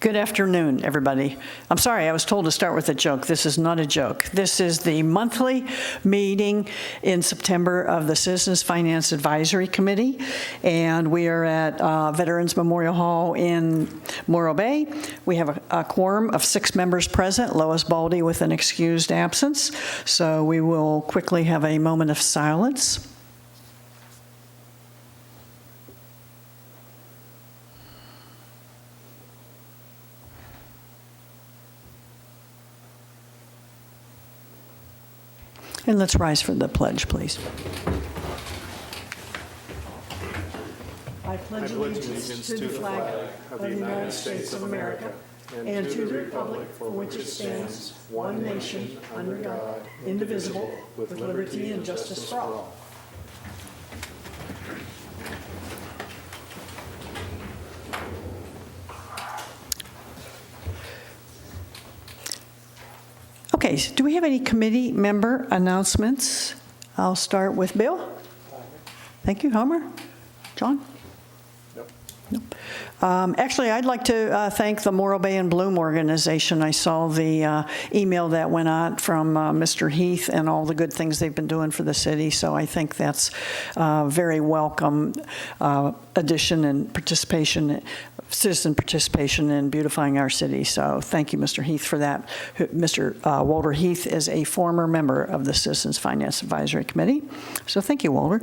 Good afternoon, everybody. I'm sorry, I was told to start with a joke. This is not a joke. This is the monthly meeting in September of the Citizens Finance Advisory Committee, and we are at Veterans Memorial Hall in Morro Bay. We have a quorum of 6 members present, Lois Baldy with an excused absence, so we will quickly have a moment of silence. And let's rise for the pledge, please. I pledge allegiance to the flag of the United States of America and to the republic for which it stands, one nation, under God, indivisible, with liberty and justice for all. Okay, so do we have any committee member announcements? I'll start with Bill. Thank you. Homer? John? Nope. Actually, I'd like to thank the Morro Bay and Bloom organization. I saw the email that went out from Mr. Heath and all the good things they've been doing for the city, so I think that's very welcome addition and participation, citizen participation in beautifying our city. So thank you, Mr. Heath, for that. Mr. Walter Heath is a former member of the Citizens Finance Advisory Committee. So thank you, Walter.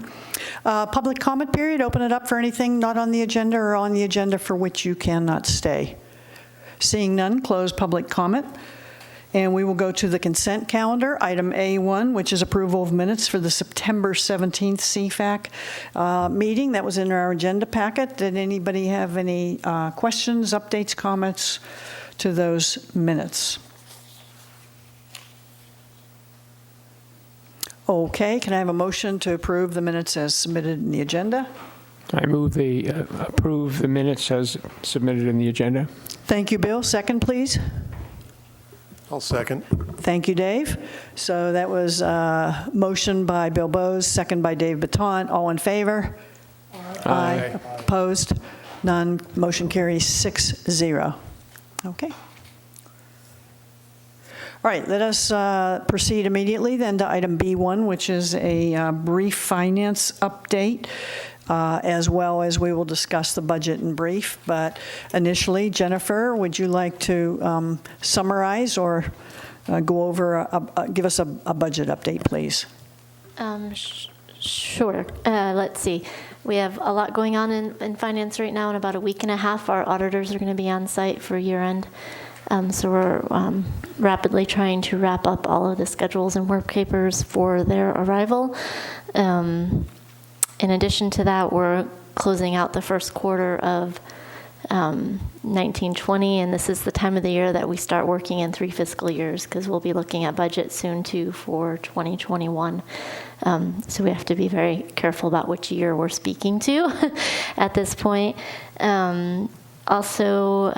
Public comment period, open it up for anything not on the agenda or on the agenda for which you cannot stay. Seeing none, close public comment. And we will go to the consent calendar, item A1, which is approval of minutes for the September 17th CFAC meeting. That was in our agenda packet. Did anybody have any questions, updates, comments to those minutes? Okay, can I have a motion to approve the minutes as submitted in the agenda? I move they approve the minutes as submitted in the agenda. Thank you, Bill. Second, please. I'll second. Thank you, Dave. So that was a motion by Bill Bowes, second by Dave Baton. All in favor? Aye. Opposed? None. Motion carries 6-0. Okay. All right, let us proceed immediately then to item B1, which is a brief finance update, as well as we will discuss the budget in brief. But initially, Jennifer, would you like to summarize or go over, give us a budget update, please? Sure. Let's see. We have a lot going on in finance right now. In about a week and a half, our auditors are going to be on site for year-end. So we're rapidly trying to wrap up all of the schedules and work papers for their arrival. In addition to that, we're closing out the first quarter of 1920, and this is the time of the year that we start working in 3 fiscal years, because we'll be looking at budget soon too for 2021. So we have to be very careful about which year we're speaking to at this point. Also,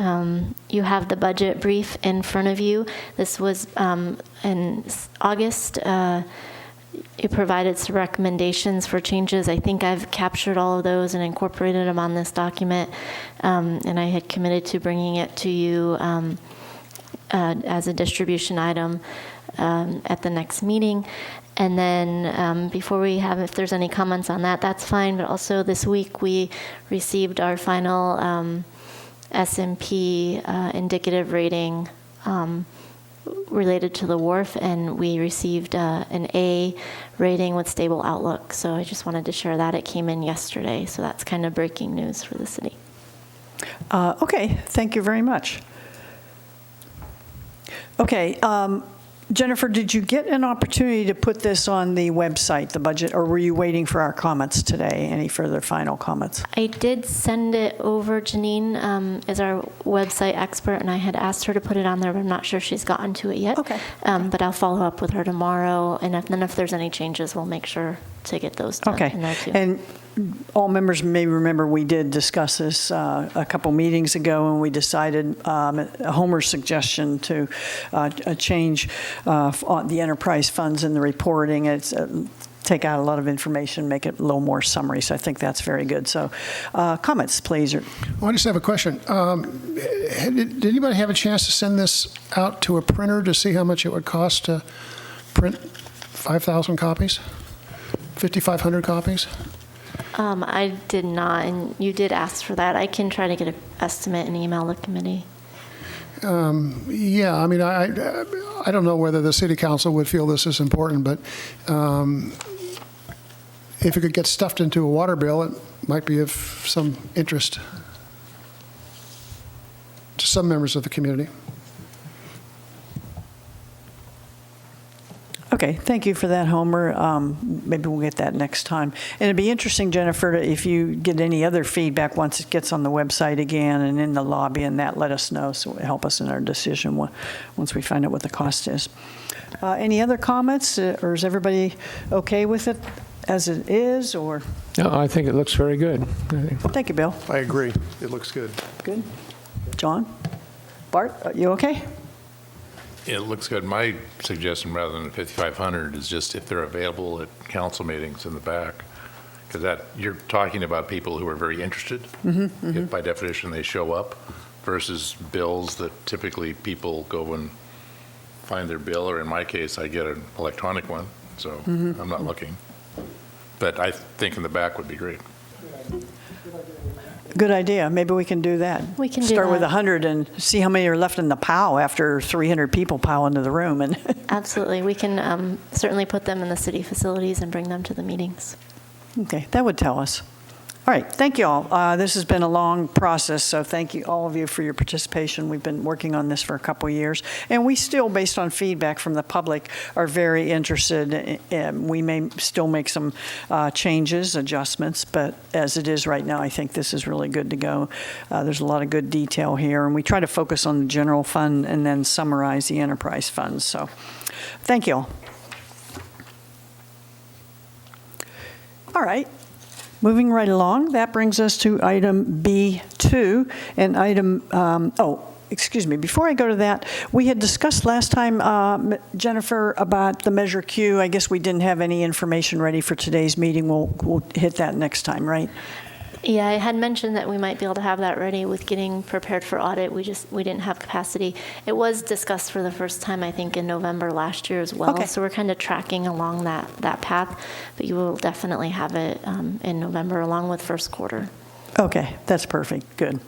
you have the budget brief in front of you. This was in August. You provided some recommendations for changes. I think I've captured all of those and incorporated them on this document, and I had committed to bringing it to you as a distribution item at the next meeting. And then before we have, if there's any comments on that, that's fine. But also this week we received our final S&P indicative rating related to the wharf, and we received an A rating with stable outlook. So I just wanted to share that. It came in yesterday, so that's kind of breaking news for the city. Okay, thank you very much. Okay, Jennifer, did you get an opportunity to put this on the website, the budget, or were you waiting for our comments today? Any further final comments? I did send it over. Janine is our website expert, and I had asked her to put it on there, but I'm not sure she's gotten to it yet. Okay. But I'll follow up with her tomorrow, and then if there's any changes, we'll make sure to get those done in there too. And all members may remember we did discuss this a couple meetings ago, and we decided Homer's suggestion to change on the enterprise funds in the reporting. It's take out a lot of information, make it a little more summary. So I think that's very good. So comments, please. Well, I just have a question. Did anybody have a chance to send this out to a printer to see how much it would cost to print 5,000 copies? 5,500 copies? I did not, and you did ask for that. I can try to get an estimate and email the committee. Yeah, I mean, I don't know whether the city council would feel this is important, but if it could get stuffed into a water bill, it might be of some interest to some members of the community. Okay, thank you for that, Homer. Maybe we'll get that next time. And it'd be interesting, Jennifer, if you get any other feedback once it gets on the website again and in the lobby and that, let us know so it will help us in our decision once we find out what the cost is. Any other comments, or is everybody okay with it as it is, or? No, I think it looks very good. Thank you, Bill. I agree. It looks good. Good. John? Bart, are you okay? It looks good. My suggestion, rather than 5,500, is just if they're available at council meetings in the back, because that, you're talking about people who are very interested, if by definition they show up, versus bills that typically people go and find their bill, or in my case, I get an electronic one, so I'm not looking. But I think in the back would be great. Good idea. Maybe we can do that. We can do Start with that. 100 and see how many are left in the pile after 300 people pile into the room. And Absolutely. We can certainly put them in the city facilities and bring them to the meetings. okay, that would tell us. All right, thank you all. This has been a long process, so thank you, all of you, for your participation. We've been working on this for a couple of years, and we still, based on feedback from the public, are very interested. We may still make some changes, adjustments, but as it is right now, I think this is really good to go. There's a lot of good detail here, and we try to focus on the general fund and then summarize the enterprise funds. So thank you all. All right. Moving right along, that brings us to item B2 and item, excuse me, before I go to that, we had discussed last time, Jennifer, about the Measure Q. I guess we didn't have any information ready for today's meeting. We'll hit that next time, right? Yeah, I had mentioned that we might be able to have that ready with getting prepared for audit. We didn't have capacity. It was discussed for the first time, I think, in November last year as well. Okay. So we're kind of tracking along that path, but you will definitely have it in November along with first quarter. Okay, that's perfect. Good.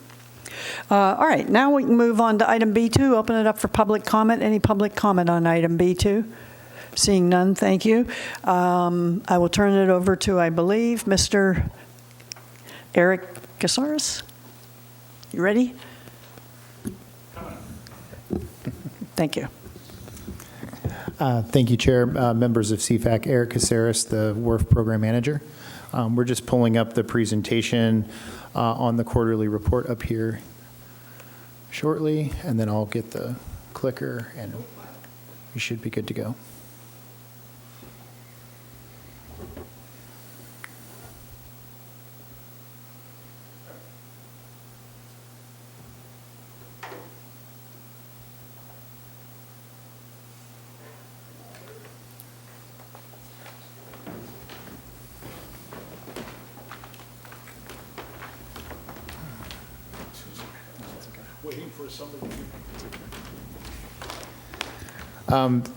All right, now we can move on to item B2. Open it up for public comment. Any public comment on item B2? Seeing none, thank you. I will turn it over to, I believe, Mr. Eric Casares. You ready? Thank you. Thank you, Chair. Members of CFAC, Eric Casares, the WRF Program Manager. We're just pulling up the presentation on the quarterly report up here shortly, and then I'll get the clicker, and we should be good to go.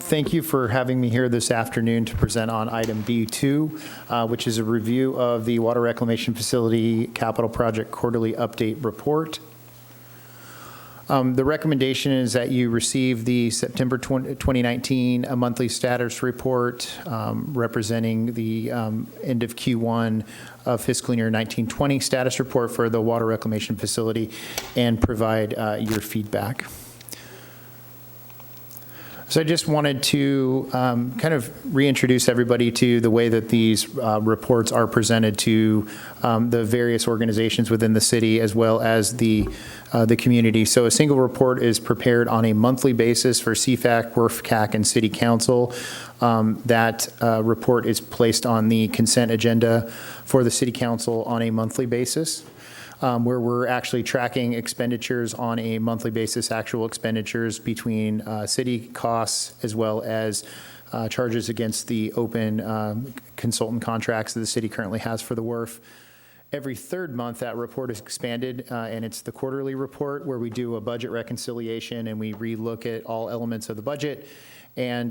Thank you for having me here this afternoon to present on item B2, which is a review of the Water Reclamation Facility Capital Project Quarterly Update Report. The recommendation is that you receive the September 2019 monthly status report representing the end of Q1 of fiscal year 1920 status report for the Water Reclamation Facility and provide your feedback. So I just wanted to kind of reintroduce everybody to the way that these reports are presented to the various organizations within the city as well as the community. So a single report is prepared on a monthly basis for CFAC, WRF, CAC, and City Council. That report is placed on the consent agenda for the City Council on a monthly basis. Where we're actually tracking expenditures on a monthly basis, actual expenditures between city costs as well as charges against the open consultant contracts that the city currently has for the WRF. Every third month, that report is expanded, and it's the quarterly report where we do a budget reconciliation and we relook at all elements of the budget and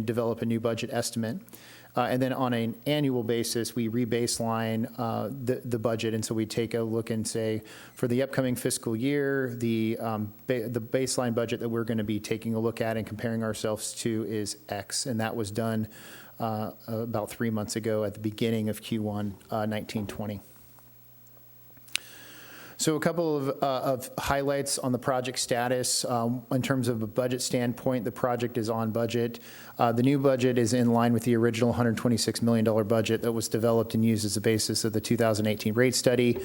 develop a new budget estimate. And then on an annual basis, we rebaseline the budget, and so we take a look and say, for the upcoming fiscal year, the baseline budget that we're going to be taking a look at and comparing ourselves to is X, and that was done about 3 months ago at the beginning of Q1 1920. So a couple of highlights on the project status. In terms of a budget standpoint, the project is on budget. The new budget is in line with the original $126 million budget that was developed and used as the basis of the 2018 rate study.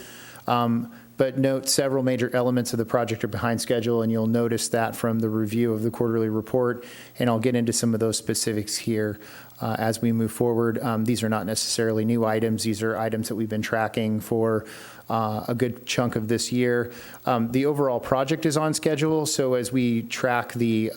But note several major elements of the project are behind schedule, and you'll notice that from the review of the quarterly report, and I'll get into some of those specifics here as we move forward. These are not necessarily new items. These are items that we've been tracking for a good chunk of this year. The overall project is on schedule, so as we track the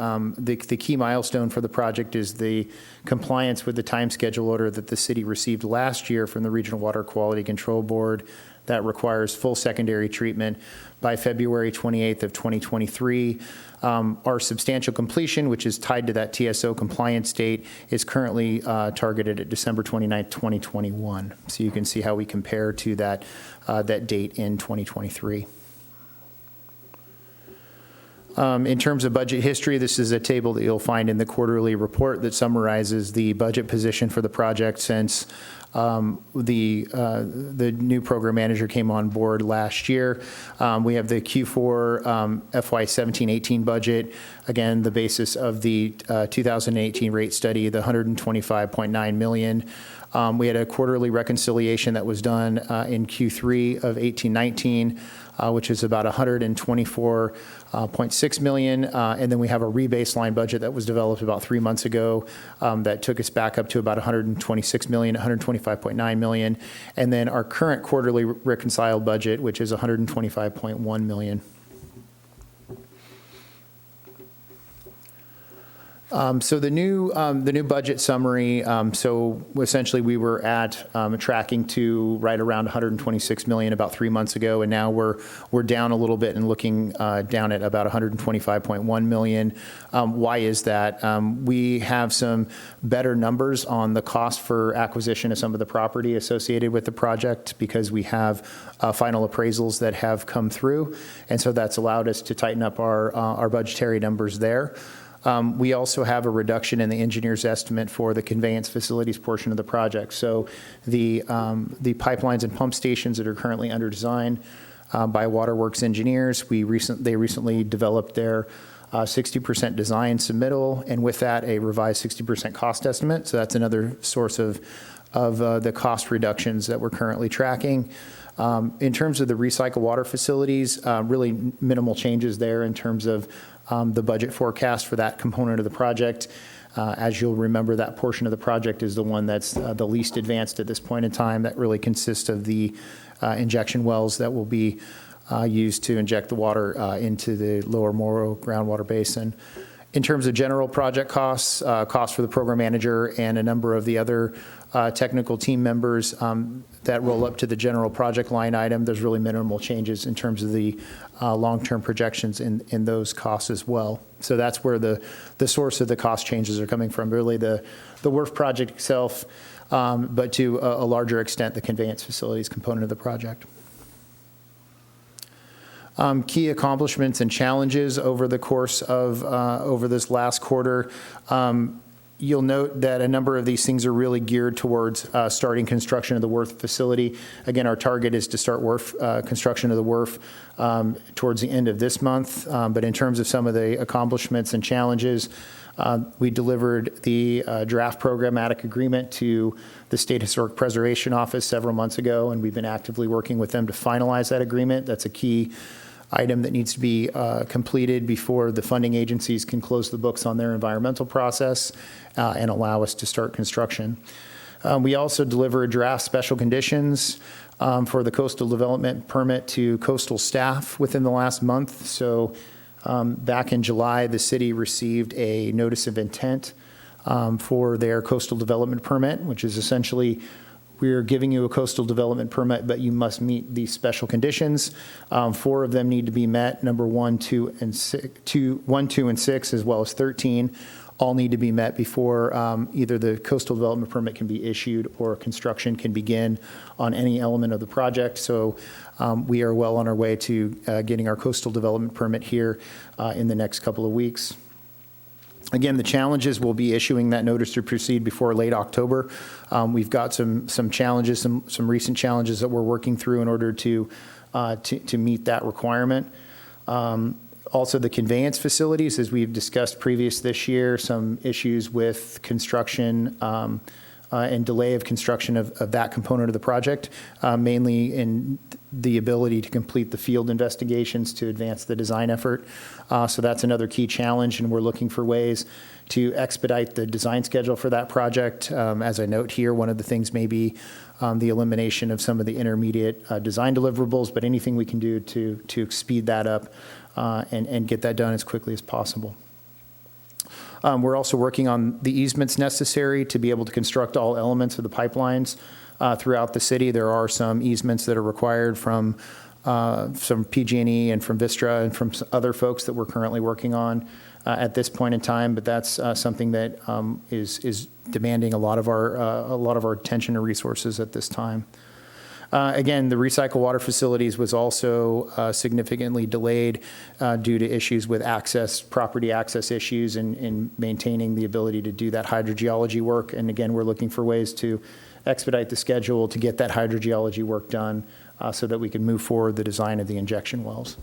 key milestone for the project is the compliance with the time schedule order that the city received last year from the Regional Water Quality Control Board that requires full secondary treatment by February 28th of 2023. Our substantial completion, which is tied to that TSO compliance date, is currently targeted at December 29th, 2021. So you can see how we compare to that date in 2023. In terms of budget history, this is a table that you'll find in the quarterly report that summarizes the budget position for the project since the new program manager came on board last year. We have the Q4 FY 17-18 budget, again, the basis of the 2018 rate study, the $125.9 million. We had a quarterly reconciliation that was done in Q3 of 18-19, which is about $124.6 million. And then we have a rebaseline budget that was developed about 3 months ago that took us back up to about $126 million, $125.9 million. And then our current quarterly reconciled budget, which is $125.1 million. So the new budget summary, so essentially we were at tracking to right around $126 million about 3 months ago, and now we're down a little bit and looking down at about $125.1 million. Why is that? We have some better numbers on the cost for acquisition of some of the property associated with the project because we have final appraisals that have come through, and so that's allowed us to tighten up our budgetary numbers there. We also have a reduction in the engineer's estimate for the conveyance facilities portion of the project. So the pipelines and pump stations that are currently under design by Waterworks engineers, they recently developed their 60% design submittal, and with that, a revised 60% cost estimate. So that's another source of the cost reductions that we're currently tracking. In terms of the recycle water facilities, really minimal changes there in terms of the budget forecast for that component of the project. As you'll remember, that portion of the project is the one that's the least advanced at this point in time. That really consists of the injection wells that will be used to inject the water into the lower Morrow groundwater basin. In terms of general project costs, costs for the program manager and a number of the other technical team members that roll up to the general project line item, there's really minimal changes in terms of the long-term projections in those costs as well. So that's where the source of the cost changes are coming from, really the WRF project itself, but to a larger extent, the conveyance facilities component of the project. Key accomplishments and challenges over the course of over this last quarter. You'll note that a number of these things are really geared towards starting construction of the WRF facility. Again, our target is to start construction of the WRF towards the end of this month. But in terms of some of the accomplishments and challenges, we delivered the draft programmatic agreement to the State Historic Preservation Office several months ago, and we've been actively working with them to finalize that agreement. That's a key item that needs to be completed before the funding agencies can close the books on their environmental process and allow us to start construction. We also delivered draft special conditions for the coastal development permit to coastal staff within the last month. So back in July, the city received a notice of intent for their coastal development permit, which is essentially we're giving you a coastal development permit, but you must meet these special conditions. 4 of them need to be met, number 1, 2, and 6, as well as 13, all need to be met before either the coastal development permit can be issued or construction can begin on any element of the project. So we are well on our way to getting our coastal development permit here in the next couple of weeks. Again, the challenges will be issuing that notice to proceed before late October. We've got some challenges, some recent challenges that we're working through in order to meet that requirement. Also, the conveyance facilities, as we've discussed previous this year, some issues with construction and delay of construction of that component of the project, mainly in the ability to complete the field investigations to advance the design effort. So that's another key challenge, and we're looking for ways to expedite the design schedule for that project. As I note here, one of the things may be the elimination of some of the intermediate design deliverables, but anything we can do to speed that up and get that done as quickly as possible. We're also working on the easements necessary to be able to construct all elements of the pipelines throughout the city. There are some easements that are required from some PG&E and from Vistra and from other folks that we're currently working on at this point in time, but that's something that is demanding a lot of our attention and resources at this time. Again, the recycle water facilities was also significantly delayed due to issues with property access issues and maintaining the ability to do that hydrogeology work. And again, we're looking for ways to expedite the schedule to get that hydrogeology work done so that we can move forward the design of the injection wells.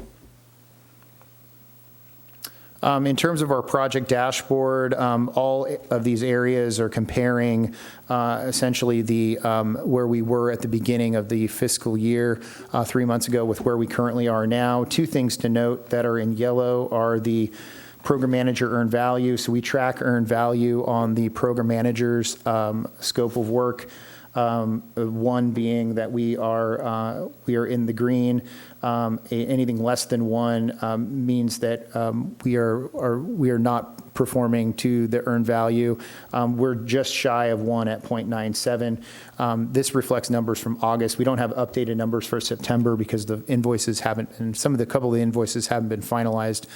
In terms of our project dashboard, all of these areas are comparing essentially where we were at the beginning of the fiscal year 3 months ago with where we currently are now. 2 things to note that are in yellow are the program manager earned value. So we track earned value on the program manager's scope of work. One being that we are in the green. Anything less than 1 means that we are not performing to the earned value. We're just shy of 1 at 0.97. This reflects numbers from August. We don't have updated numbers for September because the invoices haven't, and couple of the invoices haven't been finalized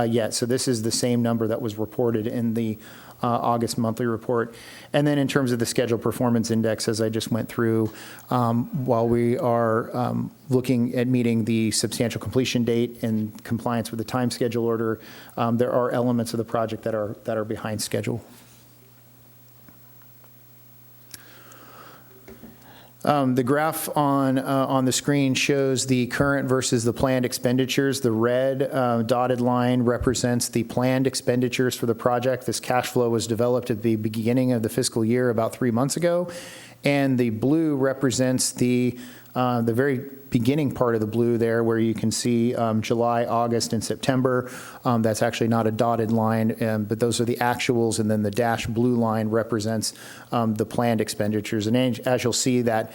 yet. So this is the same number that was reported in the August monthly report. And then in terms of the schedule performance index, as I just went through, while we are looking at meeting the substantial completion date in compliance with the time schedule order, there are elements of the project that are behind schedule. The graph on the screen shows the current versus the planned expenditures. The red dotted line represents the planned expenditures for the project. This cash flow was developed at the beginning of the fiscal year about 3 months ago. And the blue represents the very beginning part of the blue there where you can see July, August, and September. That's actually not a dotted line, but those are the actuals, and then the dashed blue line represents the planned expenditures. And as you'll see, that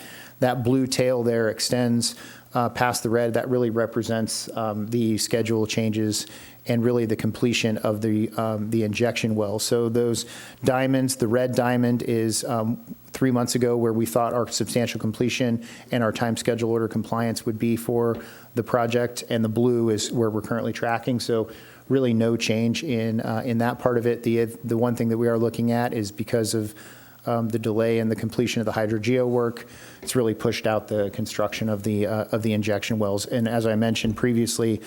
blue tail there extends past the red. That really represents the schedule changes and really the completion of the injection well. So those diamonds, the red diamond is 3 months ago where we thought our substantial completion and our time schedule order compliance would be for the project, and the blue is where we're currently tracking. So really no change in that part of it. The one thing that we are looking at is because of the delay in the completion of the hydrogeo work, it's really pushed out the construction of the injection wells. And as I mentioned previously,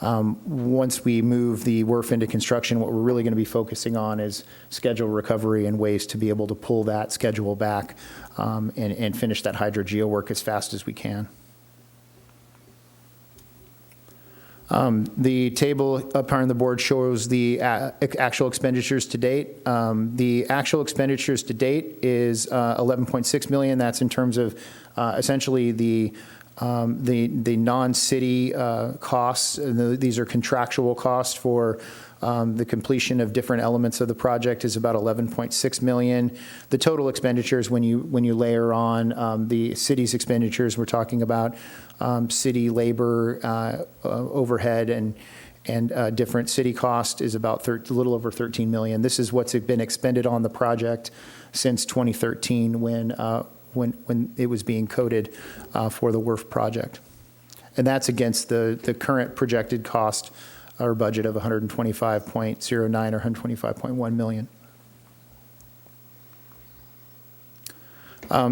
once we move the WRF into construction, what we're really going to be focusing on is schedule recovery and ways to be able to pull that schedule back and finish that hydrogeo work as fast as we can. The table up here on the board shows the actual expenditures to date. The actual expenditures to date is $11.6 million. That's in terms of essentially the The non-city costs, and these are contractual costs for the completion of different elements of the project, is about $11.6 million. The total expenditures, when you layer on the city's expenditures, we're talking about city labor, overhead, and different city cost, is about a little over $13 million. This is what's been expended on the project since 2013 when it was being coded for the WRF project. And that's against the current projected cost or budget of 125.09 or 125.1 million.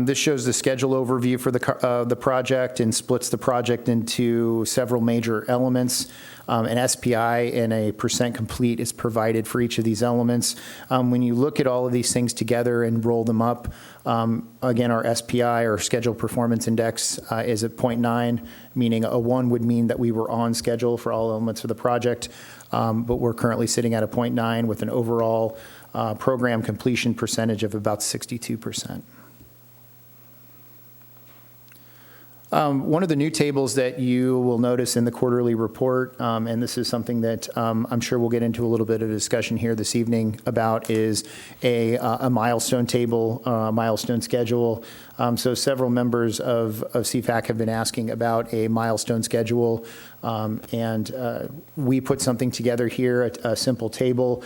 This shows the schedule overview for the project and splits the project into several major elements. An SPI and a percent complete is provided for each of these elements. When you look at all of these things together and roll them up, again, our SPI, or Schedule Performance Index, is at 0.9, meaning a 1 would mean that we were on schedule for all elements of the project, but we're currently sitting at a 0.9 with an overall program completion percentage of about 62%. One of the new tables that you will notice in the quarterly report, and this is something that I'm sure we'll get into a little bit of discussion here this evening about, is a milestone table, milestone schedule. So several members of CFAC have been asking about a milestone schedule, and we put something together here, a simple table,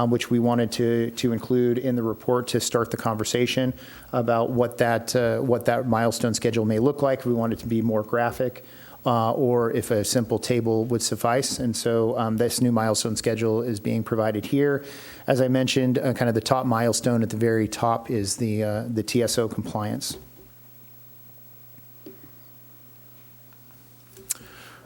which we wanted to include in the report to start the conversation about what that milestone schedule may look like. We want it to be more graphic, or if a simple table would suffice. And so this new milestone schedule is being provided here. As I mentioned, kind of the top milestone at the very top is the TSO compliance.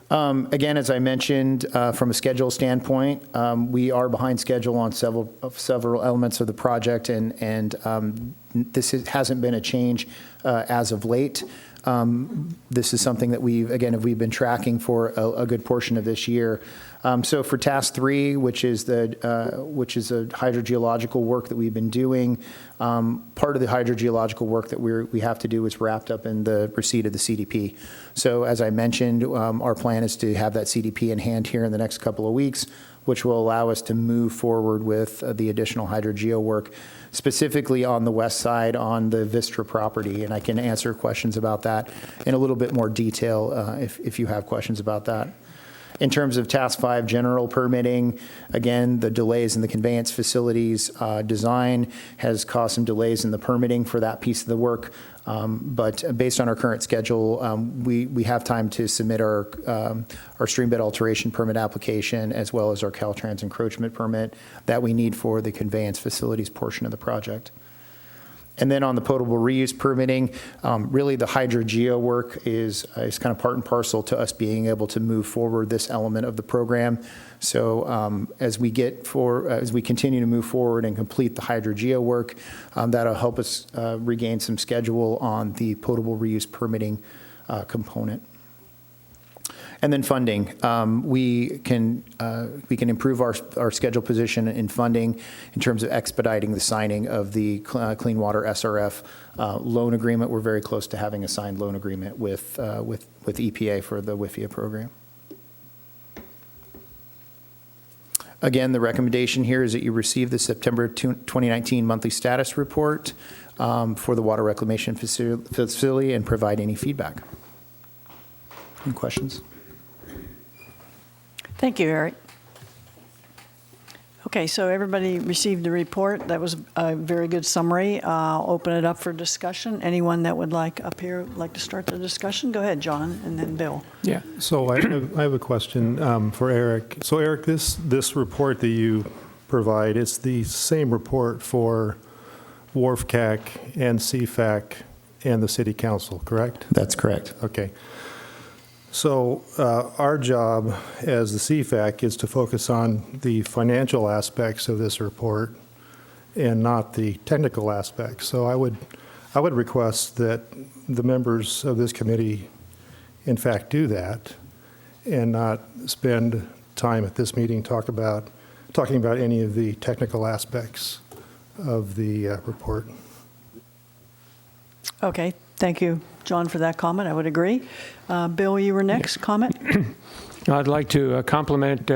Again, as I mentioned, from a schedule standpoint, we are behind schedule on several elements of the project, and this hasn't been a change as of late. This is something that we've been tracking for a good portion of this year. So for task 3, which is a hydrogeological work that we've been doing, part of the hydrogeological work that we have to do is wrapped up in the receipt of the CDP. So as I mentioned, our plan is to have that CDP in hand here in the next couple of weeks, which will allow us to move forward with the additional hydrogeo work, specifically on the west side on the Vistra property. And I can answer questions about that in a little bit more detail if you have questions about that. In terms of Task 5, general permitting, again, the delays in the conveyance facilities design has caused some delays in the permitting for that piece of the work. But based on our current schedule, we have time to submit our stream bed alteration permit application, as well as our Caltrans encroachment permit that we need for the conveyance facilities portion of the project. And then on the potable reuse permitting, really the hydrogeo work is kind of part and parcel to us being able to move forward this element of the program. So as we continue to move forward and complete the hydrogeo work, that'll help us regain some schedule on the potable reuse permitting component. And then funding, we can improve our schedule position in funding in terms of expediting the signing of the Clean Water SRF loan agreement. We're very close to having a signed loan agreement with EPA for the WIFIA program. Again, the recommendation here is that you receive the September 2019 monthly status report for the water reclamation facility and provide any feedback. Any questions? Thank you, Eric. Okay, so everybody received the report. That was a very good summary. I'll open it up for discussion. Anyone that would like to start the discussion, go ahead, John, and then Bill. Yeah. So I have a question for Eric. So Eric, this report that you provide, it's the same report for WRF-CAC and CFAC and the City Council, correct? That's correct. Okay. So our job as the CFAC is to focus on the financial aspects of this report and not the technical aspects. So I would request that the members of this committee, in fact, do that and not spend time at this meeting talking about any of the technical aspects of the report. Okay, thank you, John, for that comment. I would agree. Bill, you were next. Comment? I'd like to compliment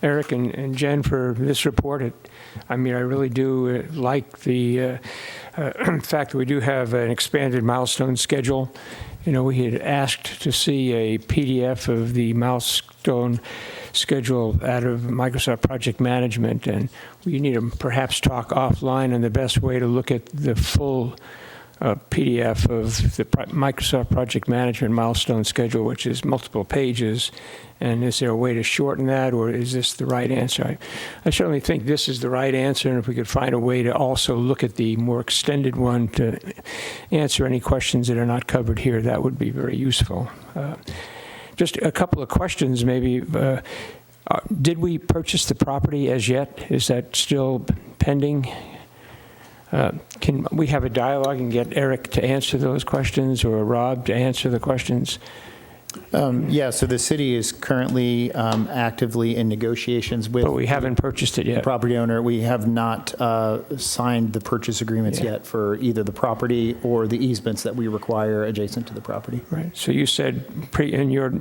Eric and Jen for this report. I really do like the fact that we do have an expanded milestone schedule. We had asked to see a PDF of the milestone schedule out of Microsoft Project Management, and we need to perhaps talk offline on the best way to look at the full PDF of the Microsoft Project Management milestone schedule, which is multiple pages. And is there a way to shorten that, or is this the right answer? I certainly think this is the right answer, and if we could find a way to also look at the more extended one to answer any questions that are not covered here, that would be very useful. Just a couple of questions, maybe. Did we purchase the property as yet? Is that still pending? Can we have a dialogue and get Eric to answer those questions, or Rob to answer the questions? Yeah, so the city is currently actively in negotiations with. But we haven't purchased it the yet. property owner. We have not signed the purchase agreements yet for either the property or the easements that we require adjacent to the property. Right. So you said in your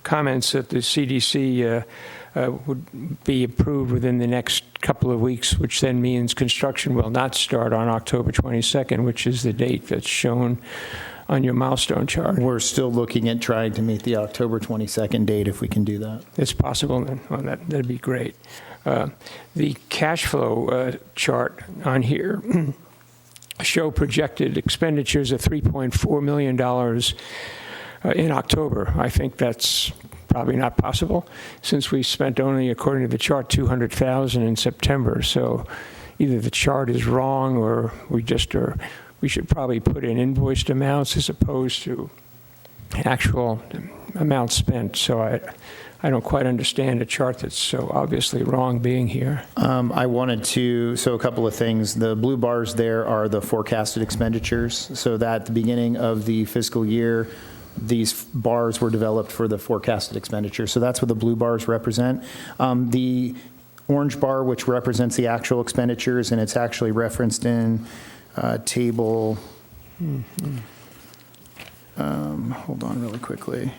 comments that the CDC would be approved within the next couple of weeks, which then means construction will not start on October 22nd, which is the date that's shown on your milestone chart. We're still looking at trying to meet the October 22nd date if we can do that. It's possible, then. Well, that'd be great. The cash flow chart on here show projected expenditures of $3.4 million in October. I think that's probably not possible, since we spent only, according to the chart, $200,000 in September. So either the chart is wrong, or we should probably put in invoiced amounts as opposed to actual amounts spent. So I don't quite understand a chart that's so obviously wrong being here. So a couple of things. The blue bars there are the forecasted expenditures. So that at the beginning of the fiscal year, these bars were developed for the forecasted expenditure. So that's what the blue bars represent. The orange bar, which represents the actual expenditures, and it's actually referenced in table, hold on really quickly,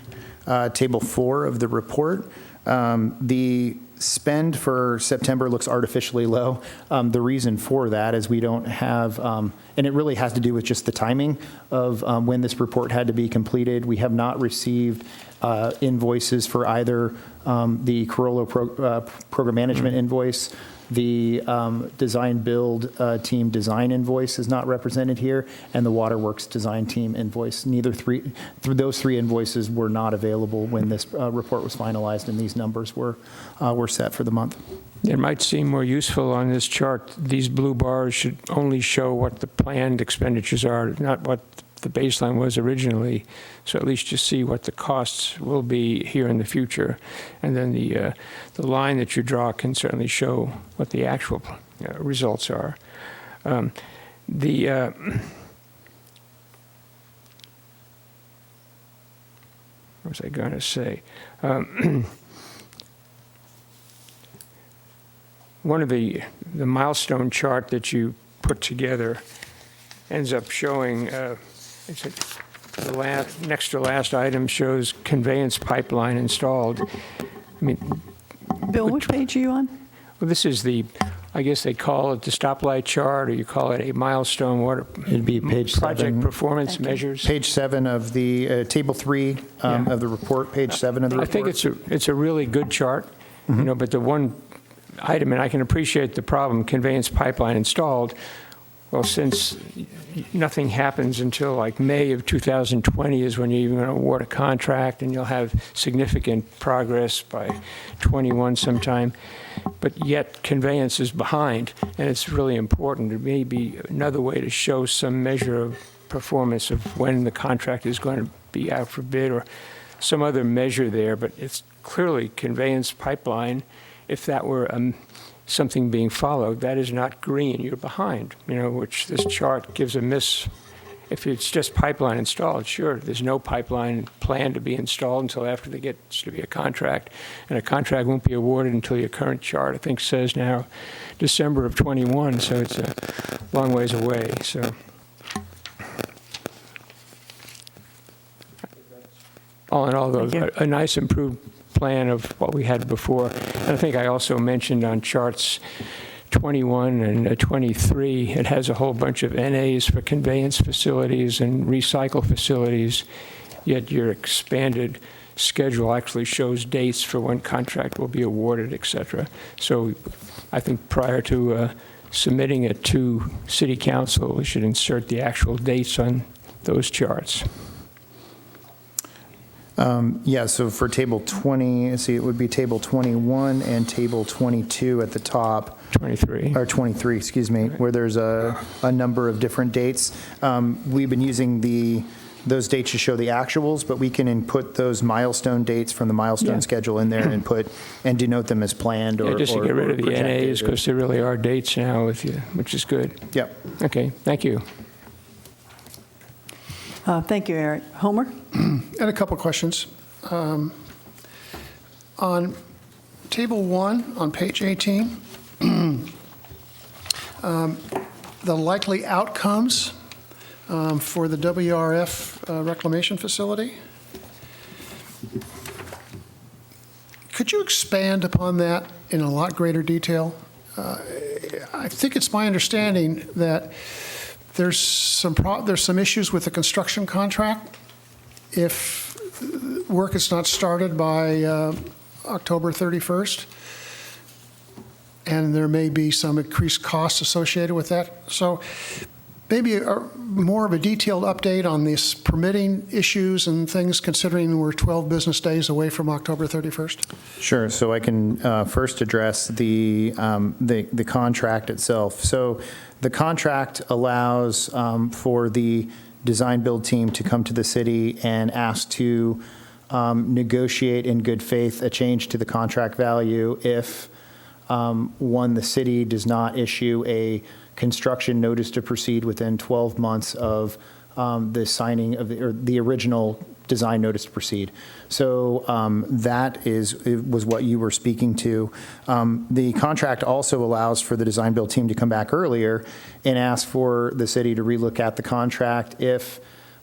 table 4 of the report. The spend for September looks artificially low. The reason for that is we don't have, and it really has to do with just the timing of when this report had to be completed. We have not received invoices for either the Corolla program management invoice. The design build team design invoice is not represented here, and the Waterworks design team invoice. Those three invoices were not available when this report was finalized, and these numbers were set for the month. It might seem more useful on this chart. These blue bars should only show what the planned expenditures are, not what the baseline was originally. So at least you see what the costs will be here in the future. And then the line that you draw can certainly show what the actual results are. What was I going to say? One of the milestone chart that you put together ends up showing, next to last item shows conveyance pipeline installed. Bill, which page are you on? Well, this is I guess they call it the stoplight chart, or you call it a milestone water. It'd be page 7. Project performance measures. Page 7 of the table 3 of the report. Page 7 of the report. I think it's a really good chart, but the one item, and I can appreciate the problem, conveyance pipeline installed. Well, since nothing happens until like May of 2020 is when you're even going to award a contract, and you'll have significant progress by 21 sometime, but yet conveyance is behind, and it's really important. It may be another way to show some measure of performance of when the contract is going to be out for bid, or some other measure there, but it's clearly conveyance pipeline. If that were something being followed, that is not green, you're behind, which this chart gives a miss. If it's just pipeline installed, sure, there's no pipeline planned to be installed until after there gets to be a contract, and a contract won't be awarded until your current chart, I think, says now December of 21, so it's a long ways away. So all in all, though, Thank you. a nice improved plan of what we had before. And I think I also mentioned on charts 21 and 23, it has a whole bunch of NAs for conveyance facilities and recycle facilities, yet your expanded schedule actually shows dates for when contract will be awarded, et cetera. So I think prior to submitting it to City Council, we should insert the actual dates on those charts. Yeah, so for table 20, let's see, it would be table 21 and table 22 at the top. 23. Or 23, excuse me, where there's a number of different dates. We've been using those dates to show the actuals, but we can input those milestone dates from the milestone Yeah. schedule in there and denote them as planned or Yeah, just to get rid of the projected. NAs, because there really are dates now with you, which is good. Yep. Okay, thank you. Thank you, Eric. Homer? And a couple questions. On table 1 on page 18, the likely outcomes for the WRF reclamation facility. Could you expand upon that in a lot greater detail? I think it's my understanding that there's some issues with the construction contract. If work is not started by October 31st, and there may be some increased costs associated with that. So maybe more of a detailed update on these permitting issues and things, considering we're 12 business days away from October 31st. Sure. So I can first address the contract itself. So the contract allows for the design-build team to come to the city and ask to negotiate in good faith a change to the contract value if, one, the city does not issue a construction notice to proceed within 12 months of the signing of the original design notice to proceed. So that was what you were speaking to. The contract also allows for the design build team to come back earlier and ask for the city to relook at the contract if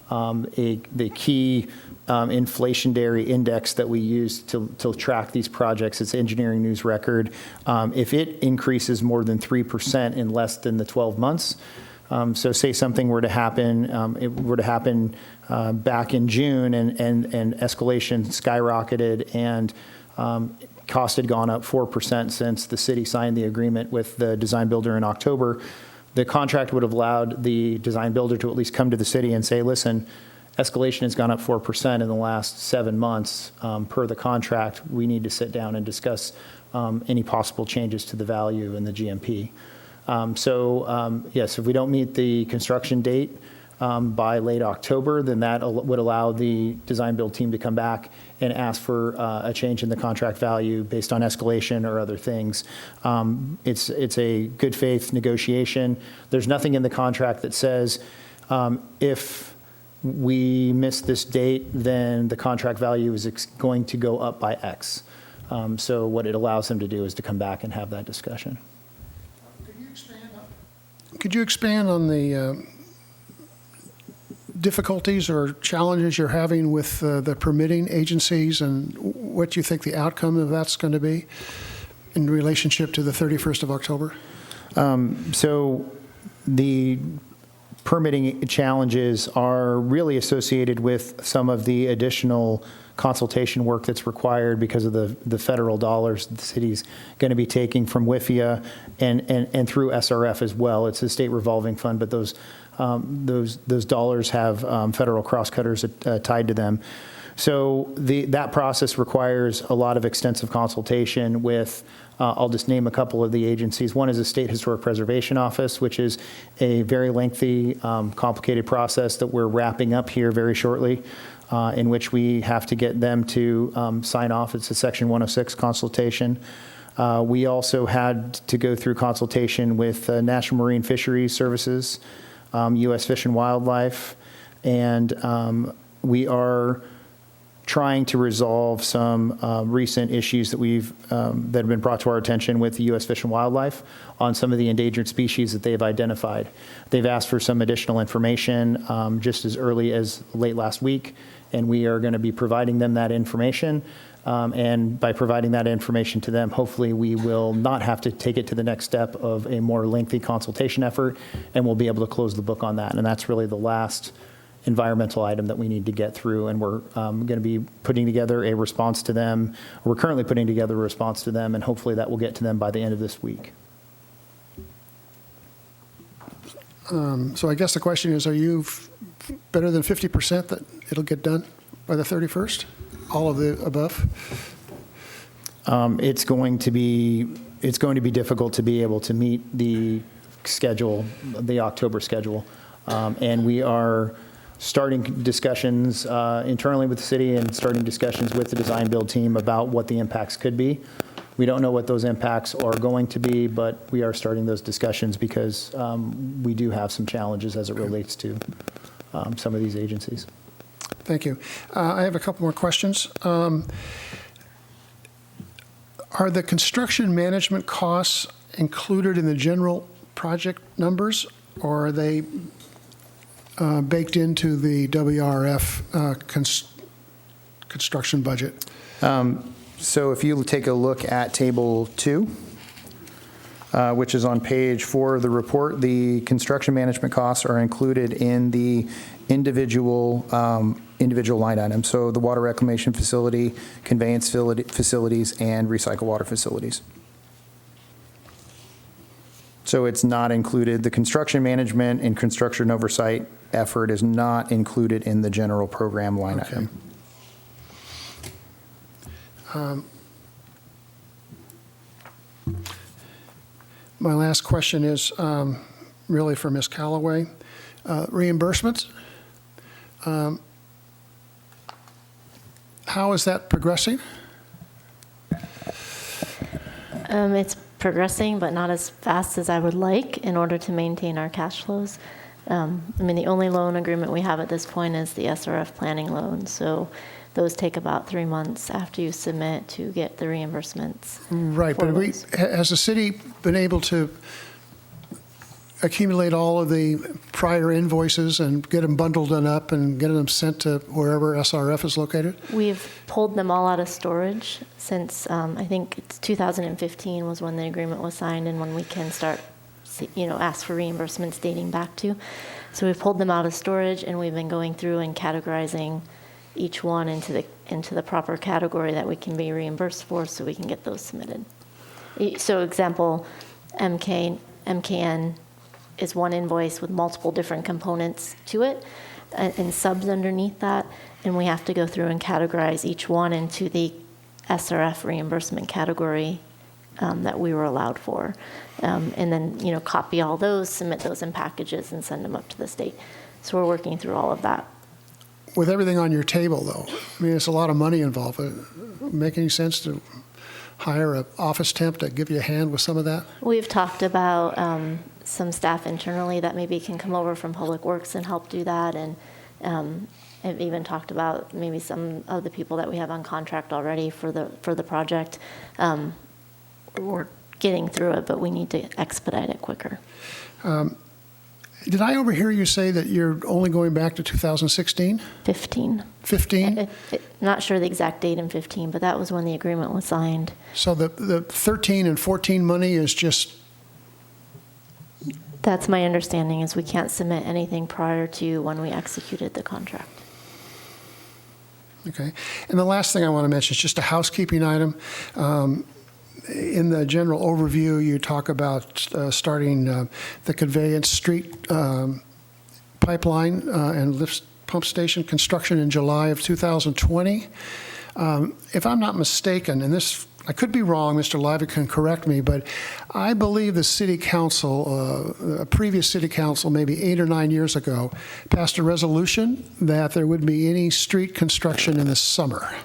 the key inflationary index that we use to track these projects, it's Engineering News Record, if it increases more than 3% in less than the 12 months. So say something were to happen, back in June and escalation skyrocketed and cost had gone up 4% since the city signed the agreement with the design builder in October. The contract would have allowed the design builder to at least come to the city and say, listen, escalation has gone up 4% in the last 7 months. Per the contract, we need to sit down and discuss any possible changes to the value in the GMP. Yes, if we don't meet the construction date by late October, then that would allow the design build team to come back and ask for a change in the contract value based on escalation or other things. It's a good faith negotiation. There's nothing in the contract that says if we miss this date, then the contract value is going to go up by X. So what it allows them to do is to come back and have that discussion. Could you expand on the difficulties or challenges you're having with the permitting agencies and what you think the outcome of that's going to be in relationship to the 31st of October? So the permitting challenges are really associated with some of the additional consultation work that's required because of the federal dollars the city's going to be taking from WIFIA and through SRF as well. It's a state revolving fund, but those dollars have federal cross-cutters tied to them. So that process requires a lot of extensive consultation with, I'll just name a couple of the agencies. One is the State Historic Preservation Office, which is a very lengthy, complicated process that we're wrapping up here very shortly, in which we have to get them to sign off. It's a Section 106 consultation. We also had to go through consultation with National Marine Fisheries Services, U.S. Fish and Wildlife, and we are trying to resolve some recent issues that that have been brought to our attention with the U.S. Fish and Wildlife on some of the endangered species that they've identified. They've asked for some additional information just as early as late last week, and we are going to be providing them that information. And by providing that information to them, hopefully we will not have to take it to the next step of a more lengthy consultation effort, and we'll be able to close the book on that. And that's really the last environmental item that we need to get through, and we're going to be putting together a response to them. We're currently putting together a response to them, and hopefully that will get to them by the end of this week. So I guess the question is, are you better than 50% that it'll get done by the 31st? All of the above? It's going to be difficult to be able to meet the schedule, the October schedule. And we are starting discussions internally with the city and starting discussions with the design build team about what the impacts could be. We don't know what those impacts are going to be, but we are starting those discussions because we do have some challenges as it relates to some of these agencies. Thank you. I have a couple more questions. Are the construction management costs included in the general project numbers, or are they baked into the WRF construction budget? So if you take a look at Table 2, which is on page 4 of the report, the construction management costs are included in the individual line items. So the water reclamation facility, conveyance facilities, and recycle water facilities. So it's not included. The construction management and construction oversight effort is not included in the general program line item. My last question is really for Ms. Callaway. Reimbursements. How is that progressing? It's progressing, but not as fast as I would like in order to maintain our cash flows. The only loan agreement we have at this point is the SRF planning loan. So those take about 3 months after you submit to get the reimbursements. Right, but has the city been able to accumulate all of the prior invoices and get them bundled up and get them sent to wherever SRF is located? We've pulled them all out of storage since I think it's 2015 was when the agreement was signed and when we can start, ask for reimbursements dating back to. So we've pulled them out of storage and we've been going through and categorizing each one into the proper category that we can be reimbursed for, so we can get those submitted. So, example, MKN is one invoice with multiple different components to it, and subs underneath that, and we have to go through and categorize each one into the SRF reimbursement category that we were allowed for, and then copy all those, submit those in packages, and send them up to the state. So we're working through all of that. With everything on your table, though, it's a lot of money involved. Would it make any sense to hire an office temp to give you a hand with some of that? We've talked about some staff internally that maybe can come over from Public Works and help do that, and I've even talked about maybe some of the people that we have on contract already for the project. We're getting through it, but we need to expedite it quicker. Did I overhear you say that you're only going back to 2016? 15. 15? Not sure the exact date in 15, but that was when the agreement was signed. So the 13 and 14 money is just... That's my understanding, is we can't submit anything prior to when we executed the contract. Okay. And the last thing I want to mention is just a housekeeping item. In the general overview, you talk about starting the conveyance street pipeline and lift pump station construction in July of 2020. If I'm not mistaken, and this, I could be wrong, Mr. Levitt can correct me, but I believe the city council, a previous city council, maybe 8 or 9 years ago, passed a resolution that there would be any street construction in the summer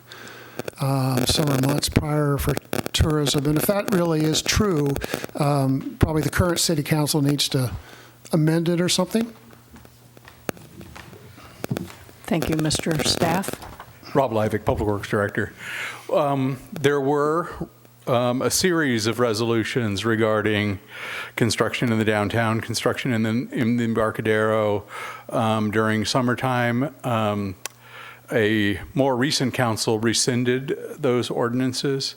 months prior for tourism. And if that really is true, probably the current city council needs to amend it or something. Thank you, Mr. Staff. Rob Livick, Public Works Director. There were a series of resolutions regarding construction in the downtown, construction in the Embarcadero during summertime. A more recent council rescinded those ordinances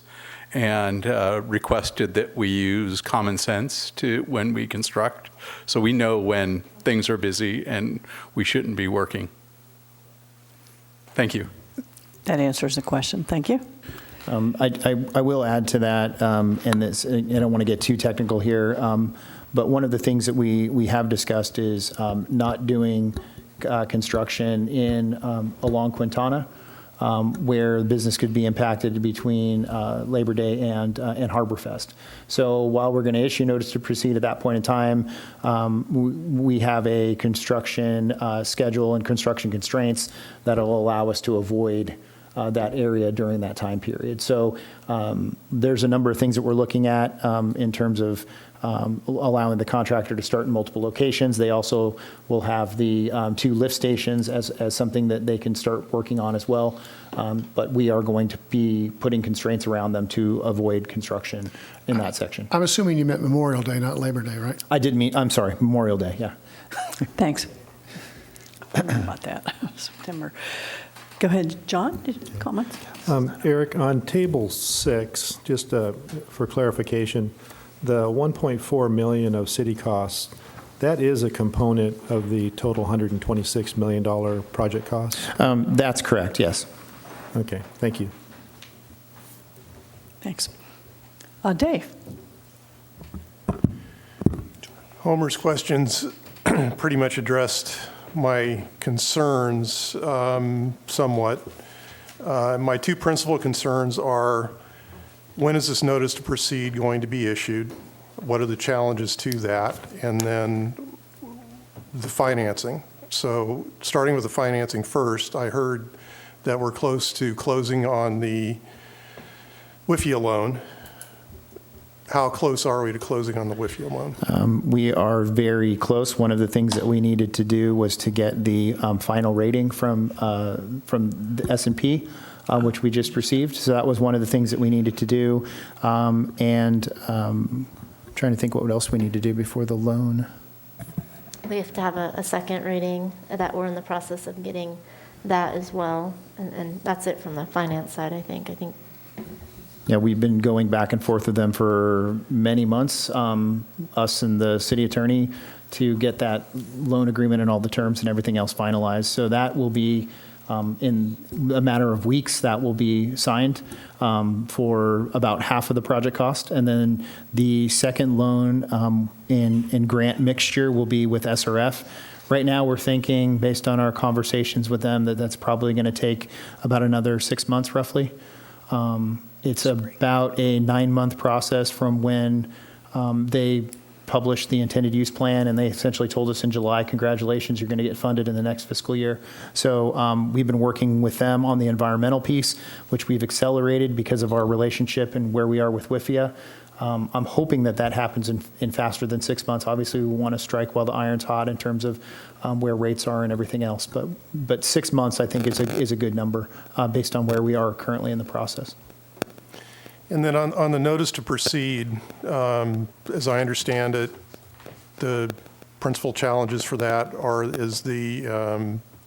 and requested that we use common sense when we construct, so we know when things are busy and we shouldn't be working. Thank you. That answers the question. Thank you. I will add to that, and this, I don't want to get too technical here, but one of the things that we have discussed is not doing construction along Quintana, where business could be impacted between Labor Day and Harborfest. So while we're going to issue notice to proceed at that point in time, we have a construction schedule and construction constraints that will allow us to avoid that area during that time period. So there's a number of things that we're looking at in terms of allowing the contractor to start in multiple locations. They also will have the 2 lift stations as something that they can start working on as well. But we are going to be putting constraints around them to avoid construction in that section. I'm assuming you meant Memorial Day, not Labor Day, right? I did mean, I'm sorry, Memorial Day, yeah. Thanks. I don't know about that. September. Go ahead, John. Comments? Eric, on table 6, just for clarification, the 1.4 million of city costs, that is a component of the total $126 million project cost? That's correct, yes. Okay, thank you. Thanks. Dave? Homer's questions pretty much addressed my concerns somewhat. My 2 principal concerns are, when is this notice to proceed going to be issued? What are the challenges to that? And then the financing. So starting with the financing first, I heard that we're close to closing on the WIFIA loan. How close are we to closing on the WIFIA loan? We are very close. One of the things that we needed to do was to get the final rating from the S&P, which we just received. So that was one of the things that we needed to do. And trying to think what else we need to do before the loan. We have to have a second rating that we're in the process of getting that as well. And that's it from the finance side, I think. Yeah, we've been going back and forth with them for many months, us and the city attorney, to get that loan agreement and all the terms and everything else finalized. So that will be, in a matter of weeks, that will be signed for about half of the project cost. And then the second loan in grant mixture will be with SRF. Right now, we're thinking, based on our conversations with them, that that's probably going to take about another 6 months, roughly. It's about a 9-month process from when they published the intended use plan, and they essentially told us in July, congratulations, you're going to get funded in the next fiscal year. So we've been working with them on the environmental piece, which we've accelerated because of our relationship and where we are with WIFIA. I'm hoping that that happens in faster than 6 months. Obviously, we want to strike while the iron's hot in terms of where rates are and everything else. But 6 months, I think, is a good number based on where we are currently in the process. And then on the notice to proceed, as I understand it, the principal challenges for that is the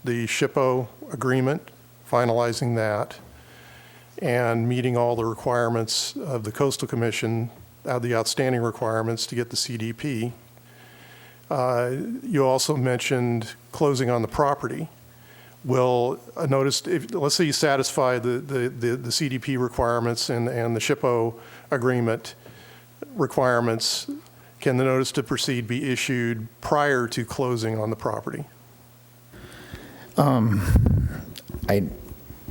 SHPO agreement, finalizing that, and meeting all the requirements of the Coastal Commission, the outstanding requirements to get the CDP. You also mentioned closing on the property. Will a notice, let's say you satisfy the CDP requirements and the SHPO agreement requirements, can the notice to proceed be issued prior to closing on the property?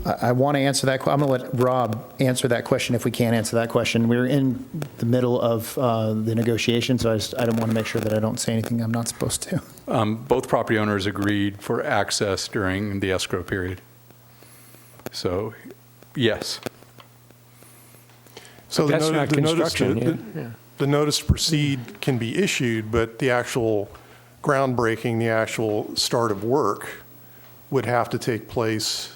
I want to answer that. I'm going to let Rob answer that question if we can't answer that question. We're in the middle of the negotiations, so I don't want to make sure that I don't say anything I'm not supposed to. Both property owners agreed for access during the escrow period. So, yes. So That's not construction. the notice to proceed can be issued, but the actual groundbreaking, the actual start of work would have to take place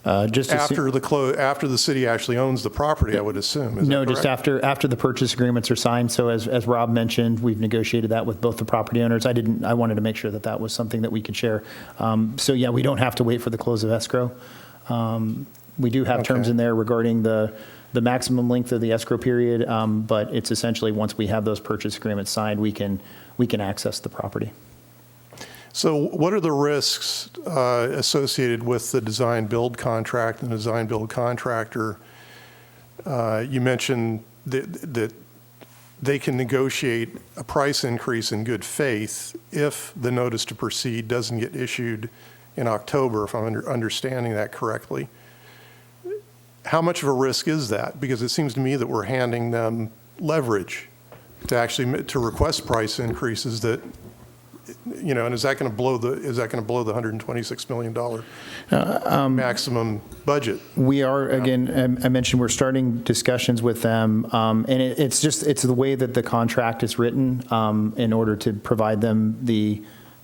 Just assu- After the city actually owns the property, I would assume. Is No, that just correct? after the purchase agreements are signed. So as Rob mentioned, we've negotiated that with both the property owners. I wanted to make sure that that was something that we could share. So yeah, we don't have to wait for the close of escrow. We do have terms Okay. in there regarding the maximum length of the escrow period, but it's essentially once we have those purchase agreements signed, we can access the property. So what are the risks associated with the design-build contract and the design-build contractor? You mentioned that they can negotiate a price increase in good faith if the notice to proceed doesn't get issued in October, if I'm understanding that correctly. How much of a risk is that? Because it seems to me that we're handing them leverage to request price increases that, and is that going to blow the $126 million maximum budget? We are, again, I mentioned we're starting discussions with them, and it's the way that the contract is written in order to provide them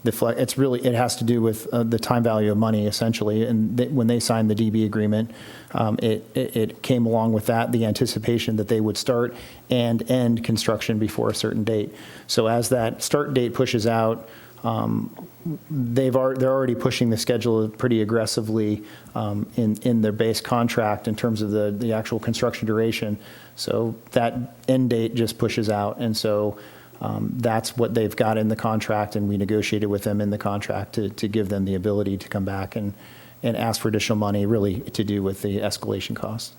it has to do with the time value of money, essentially. And when they signed the DB agreement, it came along with that, the anticipation that they would start and end construction before a certain date. So as that start date pushes out, they're already pushing the schedule pretty aggressively in their base contract in terms of the actual construction duration. So that end date just pushes out. And so that's what they've got in the contract, and we negotiated with them in the contract to give them the ability to come back and ask for additional money, really to do with the escalation costs.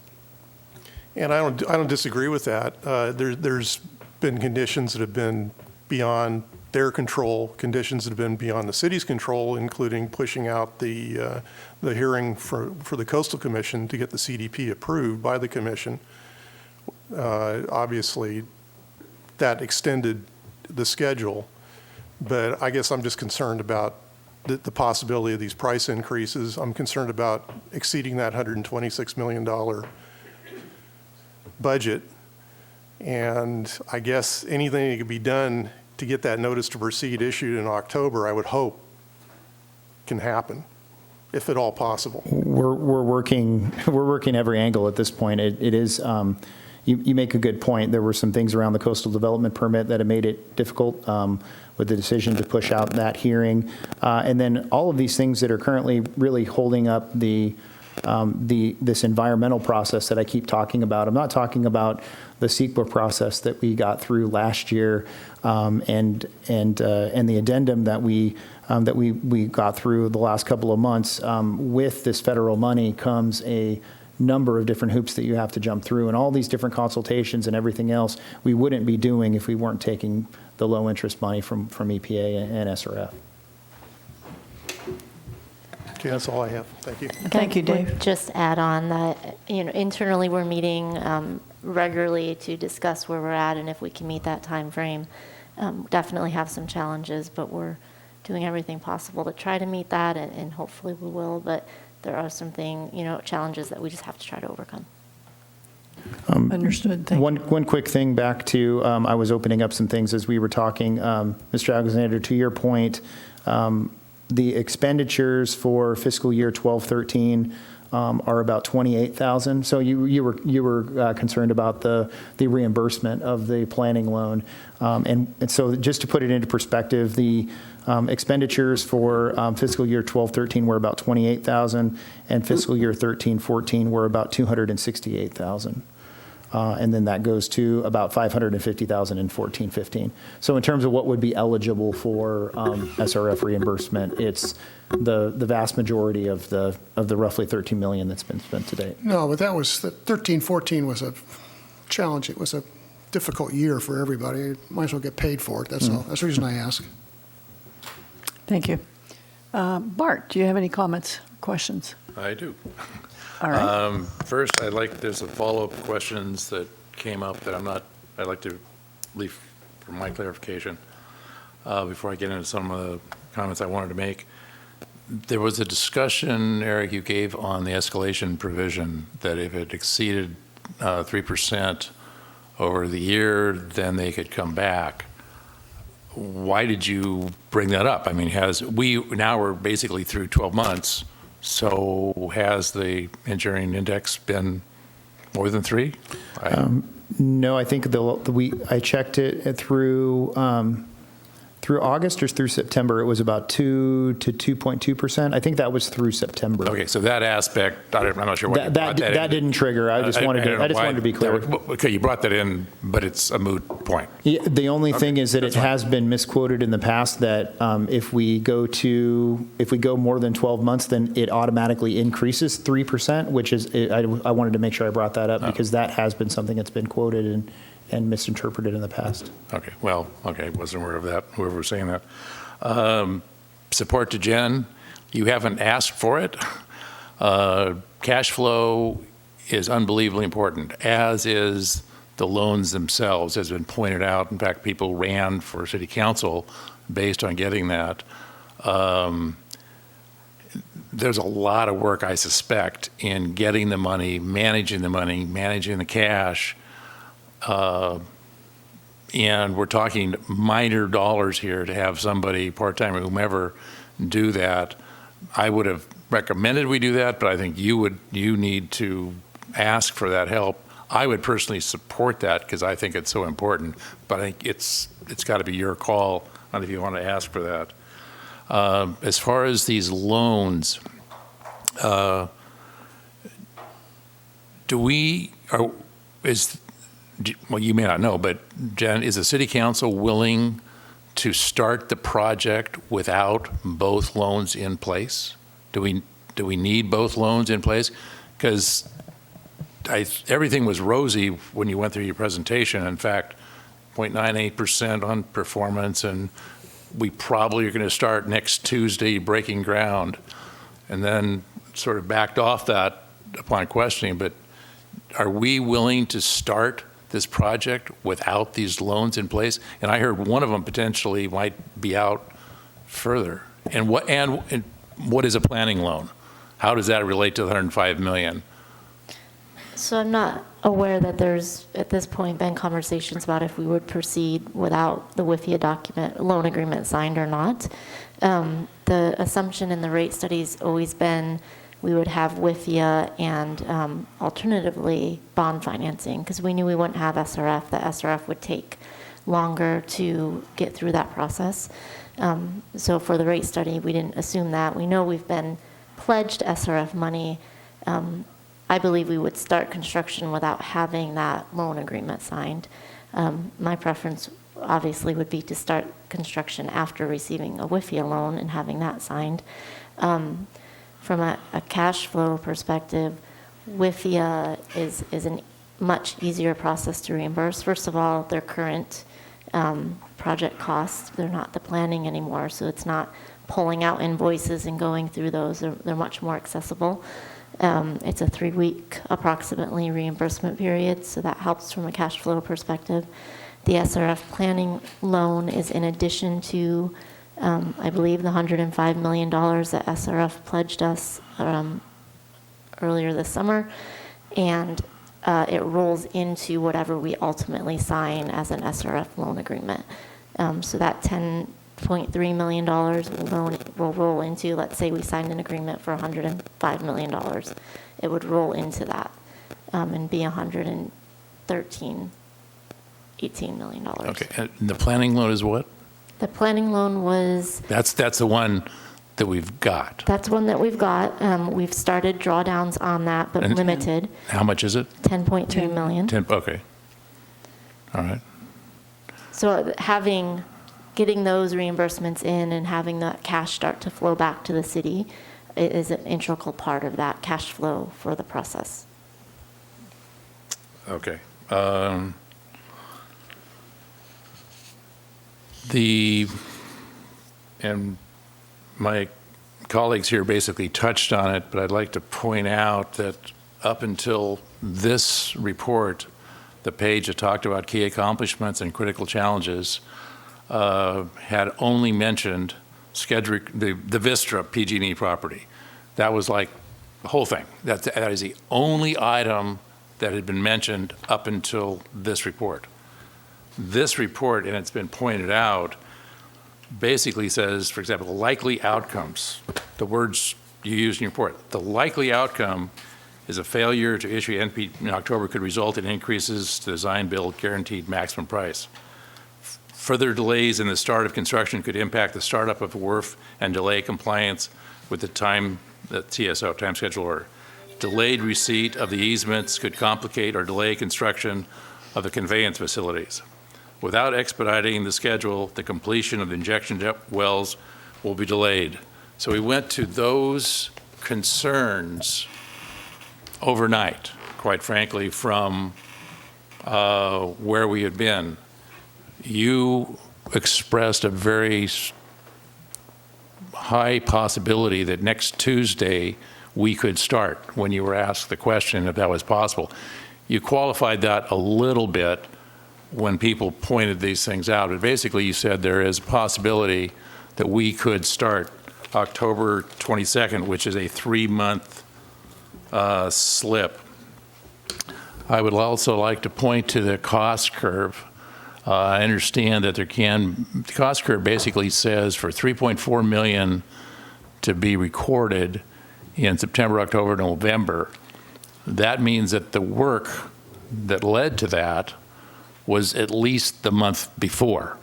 And I don't disagree with that. There's been conditions that have been beyond their control, conditions that have been beyond the city's control, including pushing out the hearing for the Coastal Commission to get the CDP approved by the commission. Obviously, that extended the schedule, but I guess I'm just concerned about the possibility of these price increases. I'm concerned about exceeding that $126 million budget, and I guess anything that could be done to get that notice to proceed issued in October, I would hope can happen, if at all possible. We're working every angle at this point. It is. You make a good point. There were some things around the coastal development permit that have made it difficult with the decision to push out that hearing. And then all of these things that are currently really holding up this environmental process that I keep talking about. I'm not talking about the CEQA process that we got through last year and the addendum that we got through the last couple of months. With this federal money comes a number of different hoops that you have to jump through, and all these different consultations and everything else we wouldn't be doing if we weren't taking the low interest money from EPA and SRF. Okay, that's all I have. Thank you. Thank you, Dave. Would just add on that, internally we're meeting regularly to discuss where we're at and if we can meet that time frame. Definitely have some challenges, but we're doing everything possible to try to meet that, and hopefully we will. But there are some challenges that we just have to try to overcome. Understood. Thank you. One quick thing back to, I was opening up some things as we were talking. Mr. Alexander, to your point, the expenditures for fiscal year 12-13 are about $28,000. So you were concerned about the reimbursement of the planning loan, and so just to put it into perspective, the expenditures for fiscal year 12-13 were about $28,000, and fiscal year 13-14 were about $268,000. And then that goes to about $550,000 in 14-15. So in terms of what would be eligible for SRF reimbursement, it's the vast majority of the roughly $13 million that's been spent to date. No, but that was, 13-14 was a challenge. It was a difficult year for everybody. Might as well get paid for it, that's all. That's the reason I ask. Thank you. Bart, do you have any comments, questions? I do. All right. First, there's some follow-up questions that came up that I'd like to leave for my clarification before I get into some of the comments I wanted to make. There was a discussion, Eric, you gave on the escalation provision that if it exceeded 3% over the year, then they could come back. Why did you bring that up? I mean, now we're basically through 12 months So has the engineering index been more than 3? No, I think I checked it through August or through September. It was about 2 to 2.2%. I think that was through September. Okay, so that aspect, I'm not sure why you brought that in. That didn't trigger. I just wanted to be clear. Okay, you brought that in, but it's a moot point. Yeah, the only thing is that it has been misquoted in the past that if we go more than 12 months, then it automatically increases 3%, which is, I wanted to make sure I brought that up because that has been something that's been quoted and misinterpreted in the past. Okay, well, okay, wasn't aware of that, whoever was saying that. Support to Jen, you haven't asked for it. Cash flow is unbelievably important, as is the loans themselves, has been pointed out. In fact, people ran for city council based on getting that. There's a lot of work, I suspect, in getting the money, managing the cash, and we're talking minor dollars here to have somebody, part-time or whomever, do that. I would have recommended we do that, but I think you need to ask for that help. I would personally support that because I think it's so important, but I think it's got to be your call on if you want to ask for that. As far as these loans, well, you may not know, but Jen, is the city council willing to start the project without both loans in place? Do we need both loans in place? Because everything was rosy when you went through your presentation. In fact, 0.98% on performance, and we probably are going to start next Tuesday breaking ground, and then sort of backed off that upon questioning. But are we willing to start this project without these loans in place? And I heard one of them potentially might be out further. And what is a planning loan? How does that relate to the $105 million? So I'm not aware that there's, at this point, been conversations about if we would proceed without the WIFIA loan agreement signed or not. The assumption in the rate study's always been we would have WIFIA and alternatively bond financing, because we knew we wouldn't have SRF, that SRF would take longer to get through that process. So for the rate study, we didn't assume that. We know we've been pledged SRF money. I believe we would start construction without having that loan agreement signed. My preference obviously would be to start construction after receiving a WIFIA loan and having that signed. From a cash flow perspective, WIFIA is a much easier process to reimburse. First of all, their current project costs, they're not the planning anymore, so it's not pulling out invoices and going through those. They're much more accessible. It's a 3-week approximately reimbursement period, so that helps from a cash flow perspective. The SRF planning loan is in addition to I believe the $105 million that SRF pledged us earlier this summer, and it rolls into whatever we ultimately sign as an SRF loan agreement. So that $10.3 million will roll into, let's say we signed an agreement for $105 million. It would roll into that and be $18 million. Okay, and the planning loan is what? The planning loan was... That's the one that we've got. That's one that we've got. We've started drawdowns on that, but limited. How much is it? 10.3 million. Okay. All right. So getting those reimbursements in and having that cash start to flow back to the city is an integral part of that cash flow for the process. Okay. And my colleagues here basically touched on it, but I'd like to point out that up until this report, the page that talked about key accomplishments and critical challenges had only mentioned the Vistra PG&E property. That was like the whole thing. That is the only item that had been mentioned up until this report. This report, and it's been pointed out, basically says, for example, likely outcomes. The words you used in your report. The likely outcome is a failure to issue NP in October could result in increases to design build guaranteed maximum price. Further delays in the start of construction could impact the startup of the wharf and delay compliance with the TSO, time schedule order. Delayed receipt of the easements could complicate or delay construction of the conveyance facilities. Without expediting the schedule, the completion of the injection wells will be delayed. So we went to those concerns overnight, quite frankly, from where we had been. You expressed a very high possibility that next Tuesday we could start when you were asked the question if that was possible. You qualified that a little bit when people pointed these things out, but basically you said there is a possibility that we could start October 22nd, which is a 3-month slip. I would also like to point to the cost curve. I understand that the cost curve basically says for 3.4 million to be recorded in September, October, November. That means that the work that led to that was at least the month before.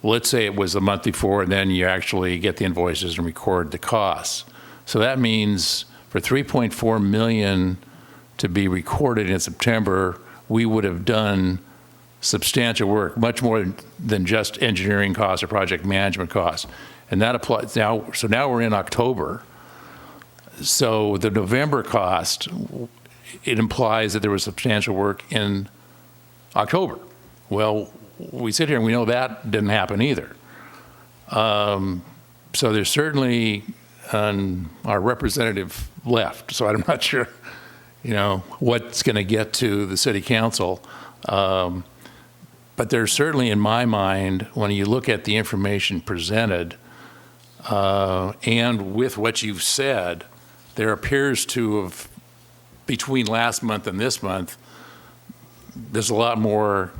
Let's say it was the month before, and then you actually get the invoices and record the costs. So that means for 3.4 million to be recorded in September, we would have done substantial work, much more than just engineering costs or project management costs. And that applies now. So now we're in October. So the November cost, it implies that there was substantial work in October. Well, we sit here and we know that didn't happen either. So there's certainly our representative left. So I'm not sure, what's going to get to the city council. But there's certainly, in my mind, when you look at the information presented and with what you've said, there appears to have, between last month and this month, there's a lot more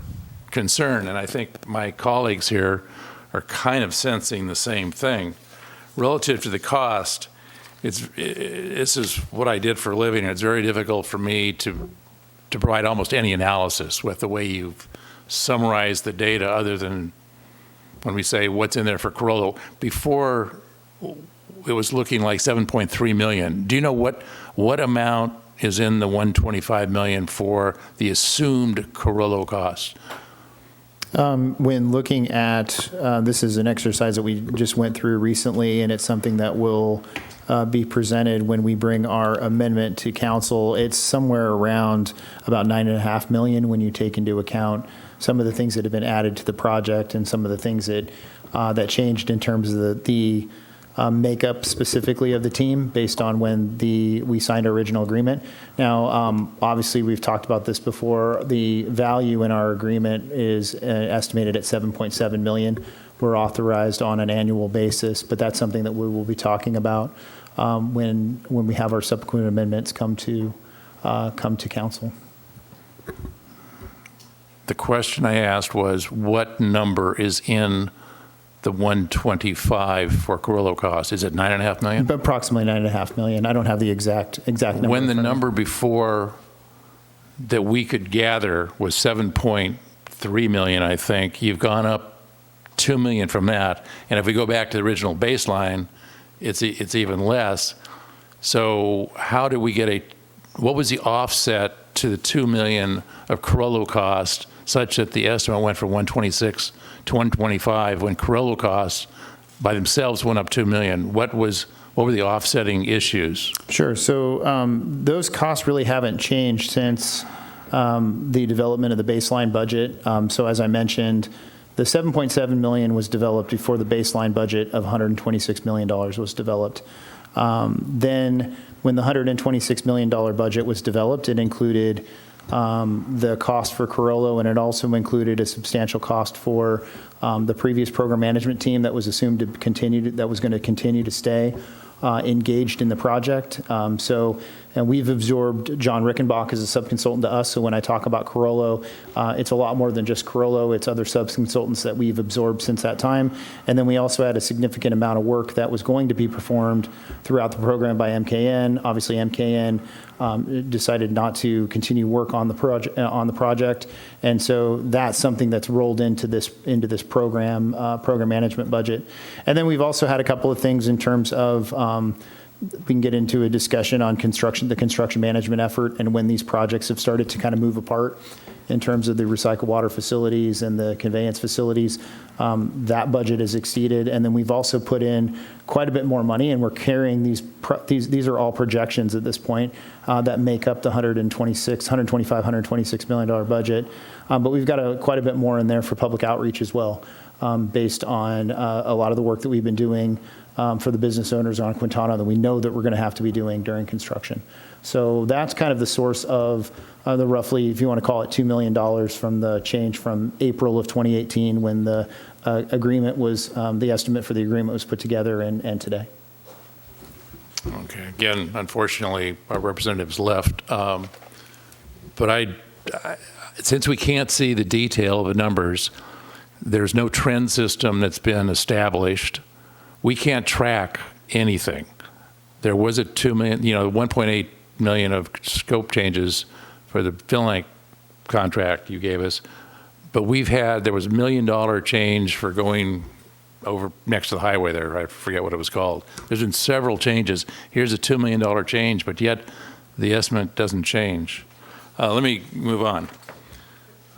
concern. And I think my colleagues here are kind of sensing the same thing. Relative to the cost, this is what I did for a living. It's very difficult for me to provide almost any analysis with the way you've summarized the data, other than when we say what's in there for Carollo. Before, it was looking like 7.3 million. Do you know what amount is in the 125 million for the assumed Carollo cost? When looking at, this is an exercise that we just went through recently, and it's something that will be presented when we bring our amendment to council. It's somewhere around about 9.5 million when you take into account some of the things that have been added to the project and some of the things that that changed in terms of the makeup specifically of the team based on when we signed our original agreement. Now, obviously, we've talked about this before. The value in our agreement is estimated at 7.7 million. We're authorized on an annual basis, but that's something that we will be talking about when we have our subsequent amendments come to council. The question I asked was, what number is in the 125 for Carollo cost? Is it 9.5 million? Approximately 9.5 million. I don't have the exact number. When the number before that we could gather was 7.3 million, I think, you've gone up 2 million from that. And if we go back to the original baseline, it's even less. So how do we get what was the offset to the 2 million of Carollo cost, such that the estimate went from 126 to 125 when Carollo costs by themselves went up 2 million? What were the offsetting issues? Sure. So those costs really haven't changed since the development of the baseline budget. So as I mentioned, the 7.7 million was developed before the baseline budget of $126 million was developed. Then when the $126 million budget was developed, it included the cost for Carollo, and it also included a substantial cost for the previous program management team that was assumed to that was going to continue to stay engaged in the project. So And we've absorbed John Rickenbach as a subconsultant to us. So when I talk about Carollo, it's a lot more than just Carollo. It's other subconsultants that we've absorbed since that time. And then we also had a significant amount of work that was going to be performed throughout the program by MKN. Obviously, MKN decided not to continue work on the project, and so that's something that's rolled into this program management budget. And then we've also had a couple of things in terms of we can get into a discussion on the construction management effort, and when these projects have started to kind of move apart in terms of the recycled water facilities and the conveyance facilities. That budget is exceeded, and then we've also put in quite a bit more money, and we're carrying these are all projections at this point that make up the $126 million budget. But we've got quite a bit more in there for public outreach as well, based on a lot of the work that we've been doing for the business owners on Quintana that we know that we're going to have to be doing during construction. So that's kind of the source of the roughly, if you want to call it, $2 million from the change from April of 2018 when the agreement was, the estimate for the agreement was put together and today. Okay, again, unfortunately, our representatives left. But since we can't see the detail of the numbers, there's no trend system that's been established. We can't track anything. There was a 2 million, 1.8 million of scope changes for the Finlake contract you gave us, but there was $1 million change for going over next to the highway there. I forget what it was called. There's been several changes. Here's a $2 million change, but yet the estimate doesn't change. Let me move on.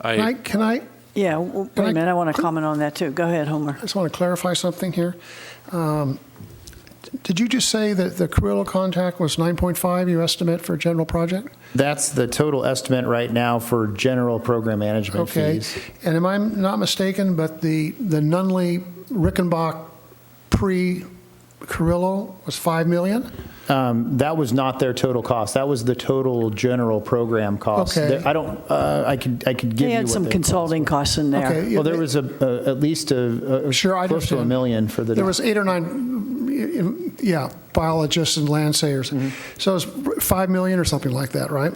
Can I? Yeah, wait a minute, I want to comment on that too. Go ahead, Homer. I just want to clarify something here. Did you just say that the Carrillo contract was 9.5, you estimate, for a general project? That's the total estimate right now for general program management fees. And am I not mistaken, but the Nunley-Rickenbach pre-Carrillo was $5 million? That was not their total cost. That was the total general program cost. Okay. I could give you They had what some their consulting costs in there. Okay. Well, there was at least close to $1 million for the. There was 8 or 9, biologists and land sayers. Mm-hmm. So it was $5 million or something like that, right?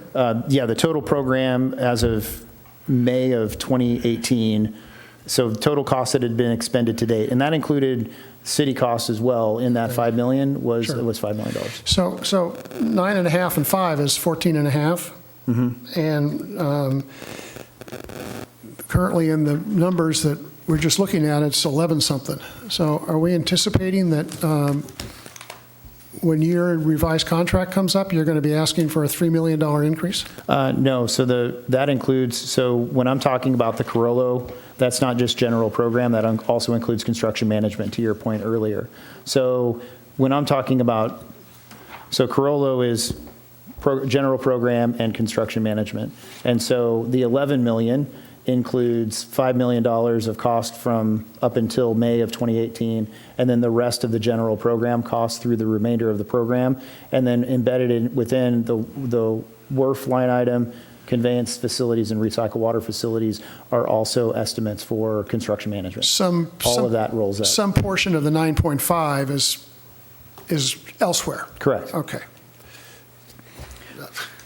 Yeah, the total program as of May of 2018. So total costs that had been expended to date, and that included city costs as well. In that $5 million was $5 million. So 9.5 and 5 is 14.5. Mm-hmm. And currently in the numbers that we're just looking at, it's 11 something. So are we anticipating that when your revised contract comes up, you're going to be asking for a $3 million increase? No, so that includes, so when I'm talking about the Carrillo, that's not just general program, that also includes construction management, to your point earlier. So when I'm talking about, so Carrillo is general program and construction management. And so the 11 million includes $5 million of cost from up until May of 2018, and then the rest of the general program costs through the remainder of the program, and then embedded within the WRF line item, conveyance facilities and recycled water facilities are also estimates for construction management. All of that rolls up. Some portion of the 9.5 is elsewhere. Correct. Okay.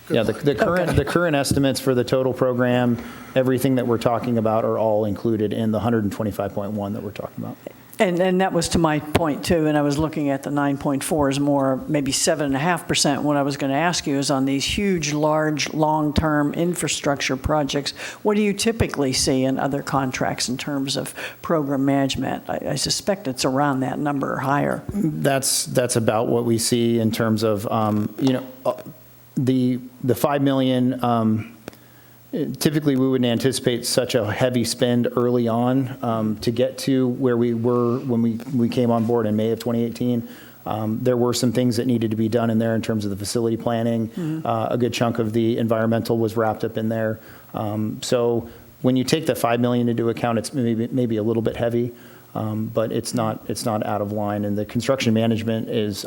Yeah, the current estimates for the total program, everything that we're talking about are all included in the 125.1 that we're talking about. And that was to my point too, and I was looking at the 9.4 as more, maybe 7.5%. What I was going to ask you is on these huge, large, long-term infrastructure projects, what do you typically see in other contracts in terms of program management? I suspect it's around that number or higher. That's about what we see in terms of, the $5 million, typically we wouldn't anticipate such a heavy spend early on to get to where we were when we came on board in May of 2018. There were some things that needed to be done in there in terms of the facility planning. Mm-hmm. A good chunk of the environmental was wrapped up in there. So when you take the $5 million into account, it's maybe a little bit heavy, but it's not out of line. And the construction management is,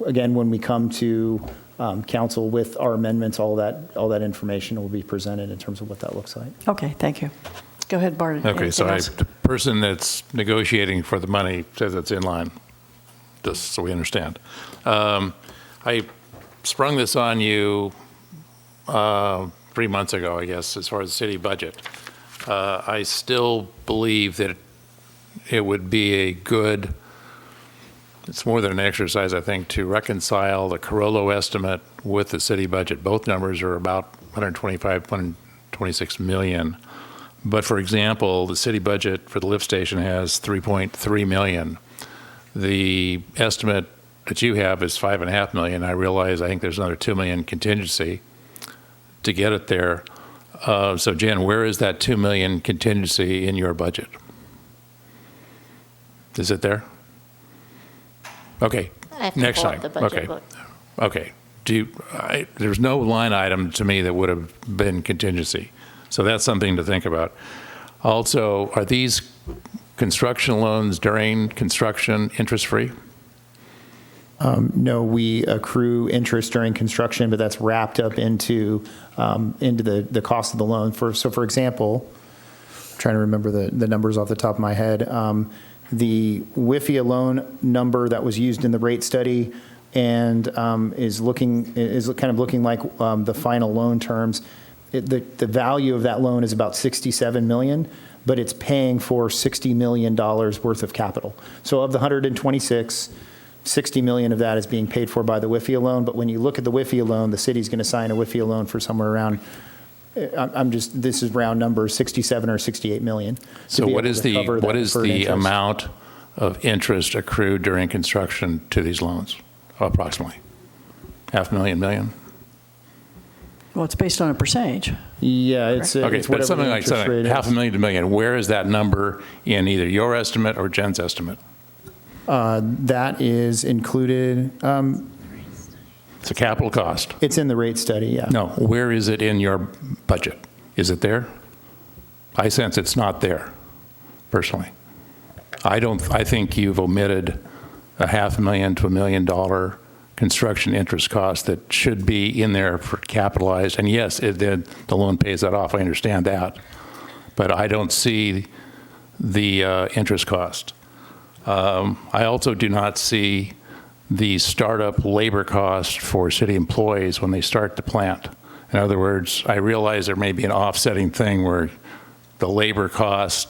again, when we come to council with our amendments, all that information will be presented in terms of what that looks like. Okay, thank you. Go ahead, Bart. Okay, so the person that's negotiating for the money says it's in line, just so we understand. I sprung this on you 3 months ago, I guess, as far as the city budget. I still believe that it would be a good, it's more than an exercise, I think, to reconcile the Carollo estimate with the city budget. Both numbers are about 125, 126 million. But for example, the city budget for the lift station has 3.3 million. The estimate that you have is 5.5 million. I realize I think there's another 2 million contingency to get it there. So Jen, where is that 2 million contingency in your budget? Is it there? Okay, I have to next pull up time. the budget Okay, book. okay. There's no line item to me that would have been contingency. So that's something to think about. Also, are these construction loans during construction interest-free? No, we accrue interest during construction, but that's wrapped up into the cost of the loan. So for example, I'm trying to remember the numbers off the top of my head. The WIFIA loan number that was used in the rate study and is kind of looking like the final loan terms. The value of that loan is about $67 million, but it's paying for $60 million worth of capital. So of the 126, 60 million of that is being paid for by the WIFIA loan. But when you look at the WIFIA loan, the city's going to sign a WIFIA loan for somewhere around, this is round numbers, 67 or 68 million. So what is the amount of interest accrued during construction to these loans, approximately? $500,000, million? Well, it's based on a percentage. Yeah, it's Okay, it's but whatever something the like interest rate is. $500,000 to $1 million. Where is that number in either your estimate or Jen's estimate? That is included, It's a capital cost. it's in the rate study, yeah. No, where is it in your budget? Is it there? I sense it's not there, personally. I think you've omitted a $500,000 to $1 million construction interest cost that should be in there for capitalized. And yes, the loan pays that off. I understand that. But I don't see the interest cost. I also do not see the startup labor cost for city employees when they start the plant. In other words, I realize there may be an offsetting thing where the labor cost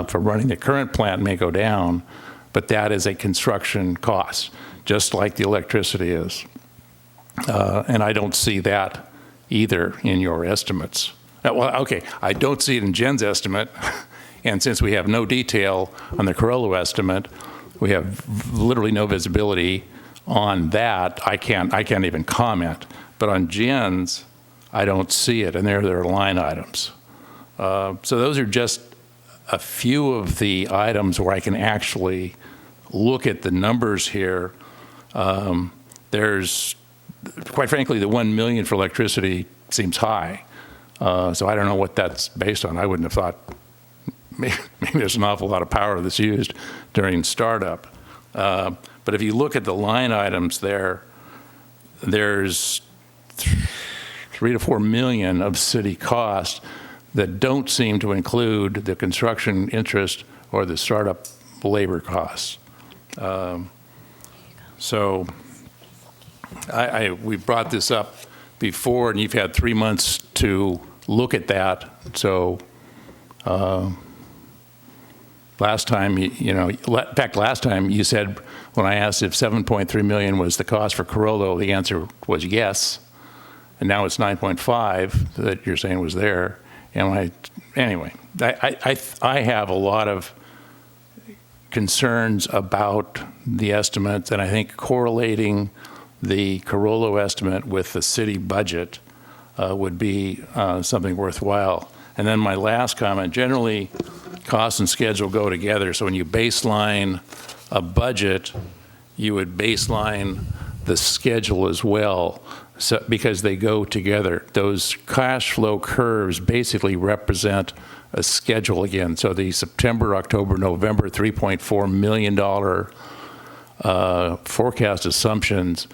for running the current plant may go down, but that is a construction cost, just like the electricity is. And I don't see that either in your estimates. Well, okay, I don't see it in Jen's estimate. And since we have no detail on the Carollo estimate, we have literally no visibility on that. I can't even comment. But on Jen's, I don't see it, and there are line items. So those are just a few of the items where I can actually look at the numbers here. There's, quite frankly, the 1 million for electricity seems high. So I don't know what that's based on. I wouldn't have thought. Maybe there's an awful lot of power that's used during startup. But if you look at the line items there's 3 to 4 million of city costs that don't seem to include the construction interest or the startup labor costs. So we brought this up before, and you've had 3 months to look at that. So last time, in fact, last time you said, when I asked if 7.3 million was the cost for Carollo, the answer was yes. And now it's 9.5 that you're saying was there. And anyway, I have a lot of concerns about the estimates, and I think correlating the Carollo estimate with the city budget would be something worthwhile. And then my last comment, generally, cost and schedule go together. So when you baseline a budget, you would baseline the schedule as well, because they go together. Those cash flow curves basically represent a schedule again. So the September, October, November $3.4 million forecast assumptions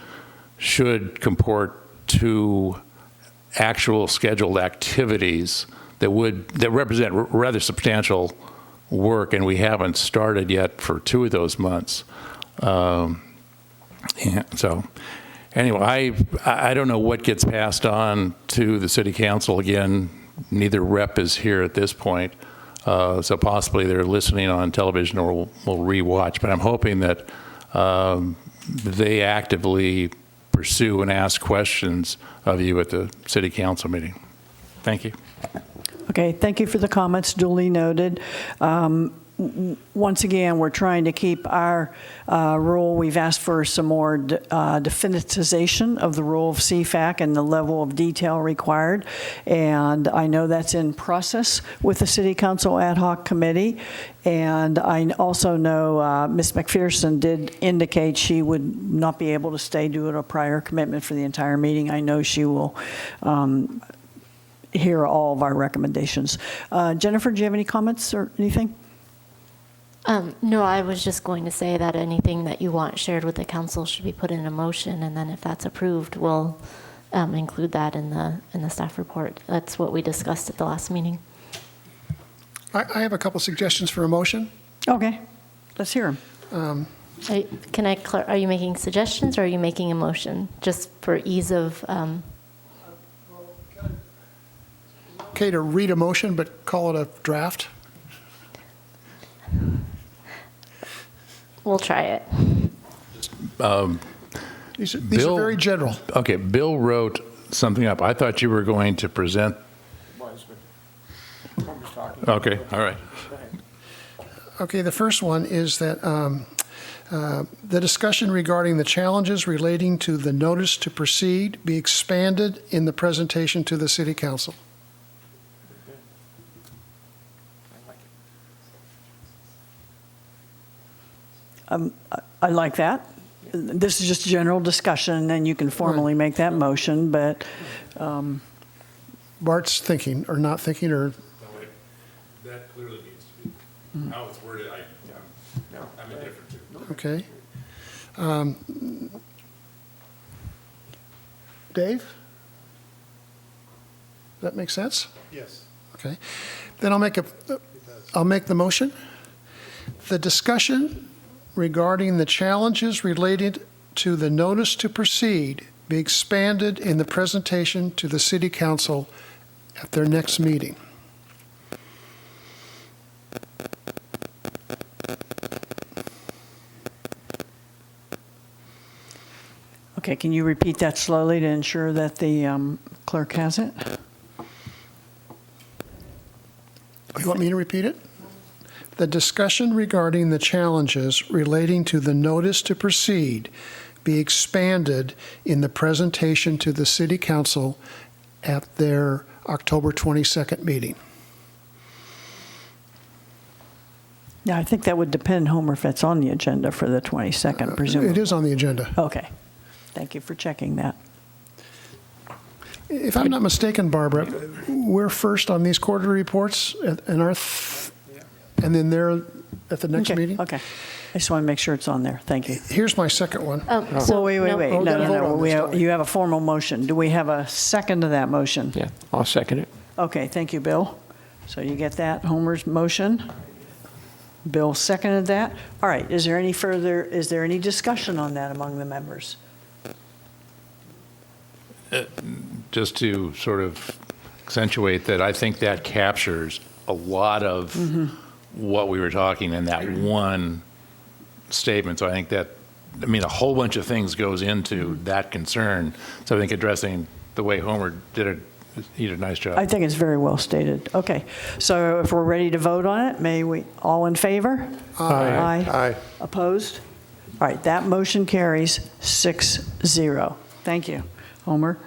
should comport to actual scheduled activities that represent rather substantial work, and we haven't started yet for 2 of those months. And so Anyway, I don't know what gets passed on to the city council. Again, neither rep is here at this point, so possibly they're listening on television or will rewatch. But I'm hoping that they actively pursue and ask questions of you at the city council meeting. Thank you. Okay, thank you for the comments, duly noted. Once again, we're trying to keep our rule. We've asked for some more definitization of the role of CFAC and the level of detail required. And I know that's in process with the City Council Ad Hoc Committee. And I also know Ms. McPherson did indicate she would not be able to stay due to a prior commitment for the entire meeting. I know she will hear all of our recommendations. Jennifer, do you have any comments or anything? No, I was just going to say that anything that you want shared with the council should be put in a motion, and then if that's approved, we'll include that in the staff report. That's what we discussed at the last meeting. I have a couple suggestions for a motion. Okay, let's hear them. Are you making suggestions or are you making a motion, just for ease of? Okay to read a motion, but call it a draft? We'll try it. These are Bill- very general. Okay, Bill wrote something up. I thought you were going to present. Okay, all right. Okay, the first one is that the discussion regarding the challenges relating to the notice to proceed be expanded in the presentation to the City Council. I like that. This is just general discussion, and then you can formally make that motion, but Bart's thinking, or not thinking, or, That clearly needs to be, how it's worded, I'm indifferent to. okay. Dave? Does that make sense? Yes. Okay. Then I'll make the motion. The discussion regarding the challenges related to the notice to proceed be expanded in the presentation to the City Council at their next meeting. okay, can you repeat that slowly to ensure that the clerk has it? You want me to repeat it? The discussion regarding the challenges relating to the notice to proceed be expanded in the presentation to the City Council at their October 22nd meeting. Yeah, I think that would depend, Homer, if it's on the agenda for the 22nd, presumably. It is on the agenda. Okay. Thank you for checking that. If I'm not mistaken, Barbara, we're first on these quarterly reports, and and then they're at the next Okay, meeting? Okay. I just want to make sure it's on there. Thank you. Here's my second one. Well, wait. Oh, we gotta vote on this, don't we? You have a formal motion. Do we have a second to that motion? Yeah, I'll second it. Okay, thank you, Bill. So you get that, Homer's motion. Bill seconded that. All right, is there any discussion on that among the members? Just to sort of accentuate that, I think that captures a lot of what we were talking in that one statement. So I think that, a whole bunch of things goes into that concern. So I think addressing the way Homer he did a nice job. I think it's very well stated. Okay, so if we're ready to vote on it, may we, all in favor? Aye. Aye. Opposed? All right, that motion carries 6-0. Thank you, Homer.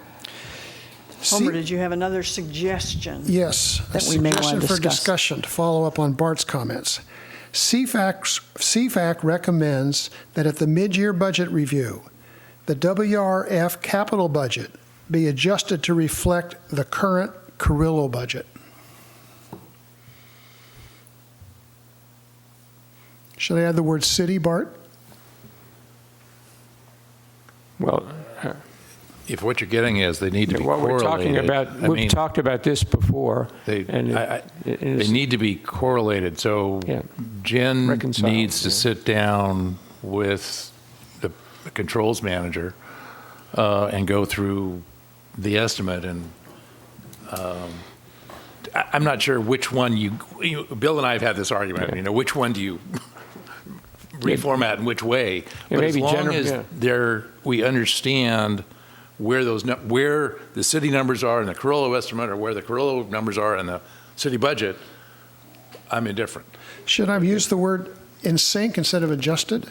Homer, did you have another suggestion? Yes, a That we may wanna suggestion for discuss. discussion to follow up on Bart's comments. CFAC recommends that at the mid-year budget review, the WRF capital budget be adjusted to reflect the current Carrillo budget. Should I add the word city, Bart? Well, If what you're getting is they need to be what we're talking correlated. about, we've talked about this before. They and need to be correlated. So Yeah. Jen Reconcile, needs to yeah. sit down with the controls manager and go through the estimate. And I'm not sure which one Bill and I have had this argument, which one do you reformat in which way? But as maybe long as we understand where the city numbers are in the Carollo estimate, or where the Carollo numbers are in the city budget, I'm indifferent. Should I have used the word in sync instead of adjusted?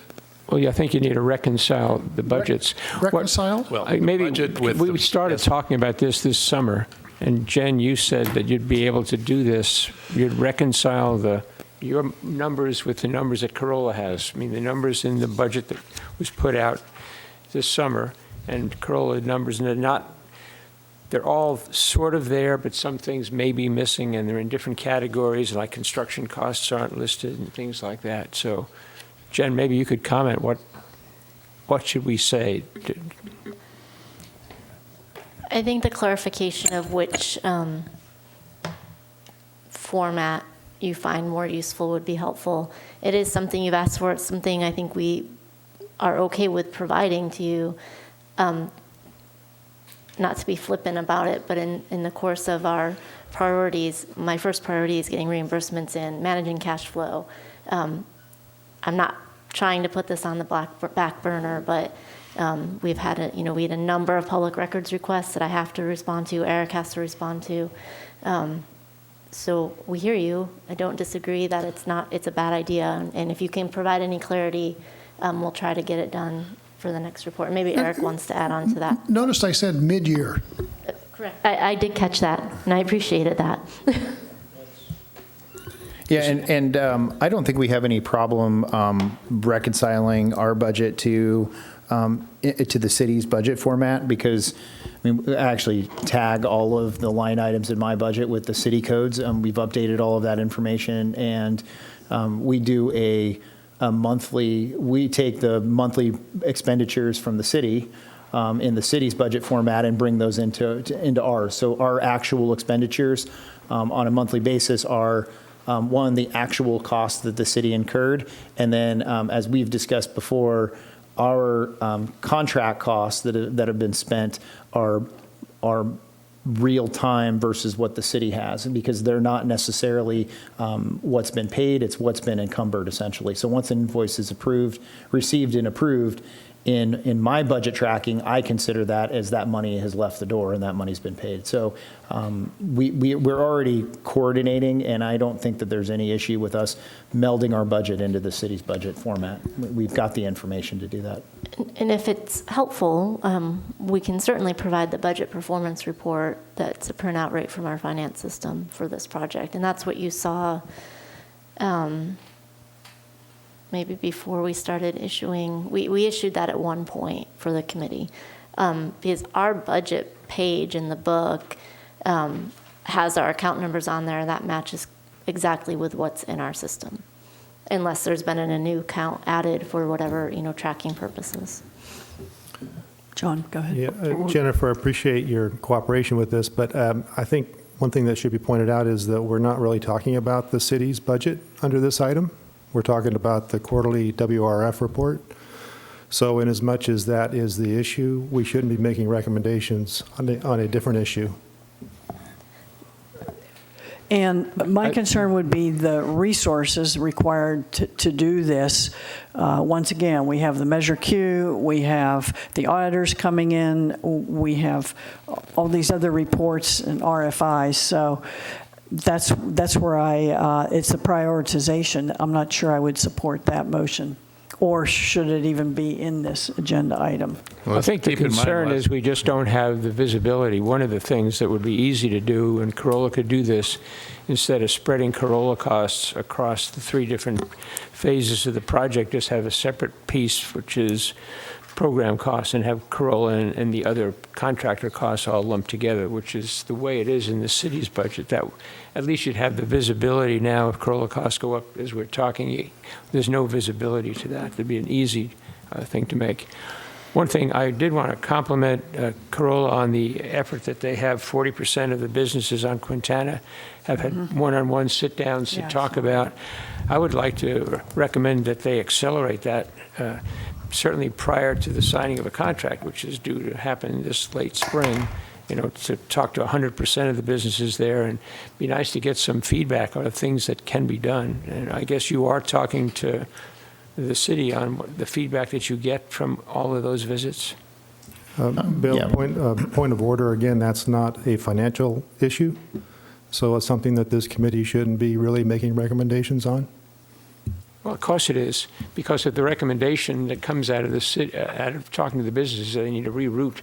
Well, yeah, I think you need to reconcile the budgets. Reconcile? Well, Maybe budget with we the- started yes. talking about this summer, and Jen, you said that you'd be able to do this. You'd reconcile your numbers with the numbers that Corolla has. I mean, the numbers in the budget that was put out this summer and Corolla numbers, and they're all sort of there, but some things may be missing, and they're in different categories, like construction costs aren't listed and things like that. So, Jen, maybe you could comment. What should we say? I think the clarification of which format you find more useful would be helpful. It is something you've asked for. It's something I think we are okay with providing to you. Not to be flippant about it, but in the course of our priorities, my first priority is getting reimbursements in, managing cash flow. I'm not trying to put this on the back burner, but we've had we had a number of public records requests that I have to respond to, Eric has to respond to. So we hear you. I don't disagree that it's a bad idea. And if you can provide any clarity, we'll try to get it done for the next report. Maybe Eric wants to add on to that. Notice I said mid-year. Correct. I did catch that, and I appreciated that. Yeah, and I don't think we have any problem reconciling our budget to the city's budget format, because we actually tag all of the line items in my budget with the city codes. We've updated all of that information, and we do we take the monthly expenditures from the city in the city's budget format and bring those into ours. So our actual expenditures on a monthly basis are one, the actual cost that the city incurred, and then as we've discussed before, our contract costs that have been spent are real time versus what the city has, and because they're not necessarily what's been paid, it's what's been encumbered essentially. So once an invoice is received and approved, in my budget tracking, I consider that as that money has left the door and that money's been paid. So we're already coordinating, and I don't think that there's any issue with us melding our budget into the city's budget format. We've got the information to do that. And if it's helpful, we can certainly provide the budget performance report that's a printout right from our finance system for this project. And that's what you saw maybe before we started issuing. We issued that at one point for the committee, because our budget page in the book has our account numbers on there, and that matches exactly with what's in our system, unless there's been a new count added for whatever, tracking purposes. John, go ahead. Yeah, Jennifer, I appreciate your cooperation with this, but I think one thing that should be pointed out is that we're not really talking about the city's budget under this item. We're talking about the quarterly WRF report. So in as much as that is the issue, we shouldn't be making recommendations on a different issue. And my concern would be the resources required to do this. Once again, we have the Measure Q, we have the auditors coming in, we have all these other reports and RFIs. So that's where it's a prioritization. I'm not sure I would support that motion. Or should it even be in this agenda item? Well, I think the keep in mind, concern Les- is we just don't have the visibility. One of the things that would be easy to do, and Corolla could do this, instead of spreading Corolla costs across the 3 different phases of the project, just have a separate piece, which is program costs, and have Corolla and the other contractor costs all lumped together, which is the way it is in the city's budget. That at least you'd have the visibility. Now, if Corolla costs go up as we're talking, there's no visibility to that. It'd be an easy thing to make. One thing I did want to compliment Corolla on the effort that they have. 40% of the businesses on Quintana have had one-on-one sit-downs to Yeah, I talk saw about. I would like to recommend that they accelerate that. certainly prior to the signing of a contract, which is due to happen this late spring, to talk to 100% of the businesses there, and be nice to get some feedback on the things that can be done. And I guess you are talking to the city on the feedback that you get from all of those visits? Bill, yeah. point of order, again, that's not a financial issue, so it's something that this committee shouldn't be really making recommendations on? Well, of course it is, because of the recommendation that comes out of the city, out of talking to the businesses, they need to reroute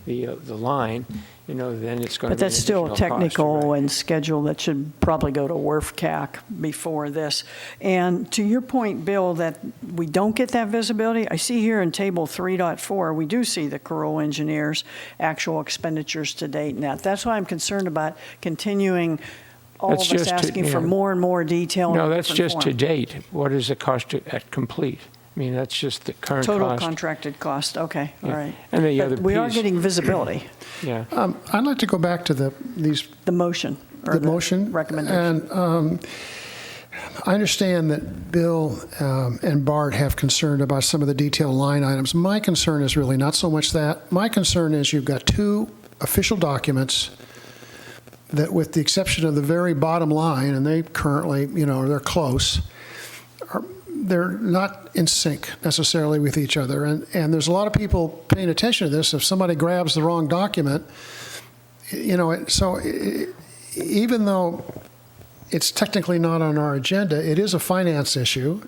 the line, then it's going to But be an that's still additional cost, technical right? and schedule that should probably go to WRF-CAC before this. And to your point, Bill, that we don't get that visibility, I see here in Table 3.4, we do see the Corel engineers' actual expenditures to date and that. That's why I'm concerned about continuing all That's of us just to- asking for yeah. more and more detail. in No, a that's different just to form. date. What is the cost at complete? I mean, that's just the current cost. Total contracted cost, okay, all Yeah. right. And the But other we are piece- getting visibility, Yeah. I'd like to go back to the motion. or the motion. Recommendation. And I understand that Bill and Bart have concern about some of the detailed line items. My concern is really not so much that. My concern is you've got two official documents that, with the exception of the very bottom line, and they currently, they're close, they're not in sync necessarily with each other. And there's a lot of people paying attention to this. If somebody grabs the wrong document, even though it's technically not on our agenda, it is a finance issue,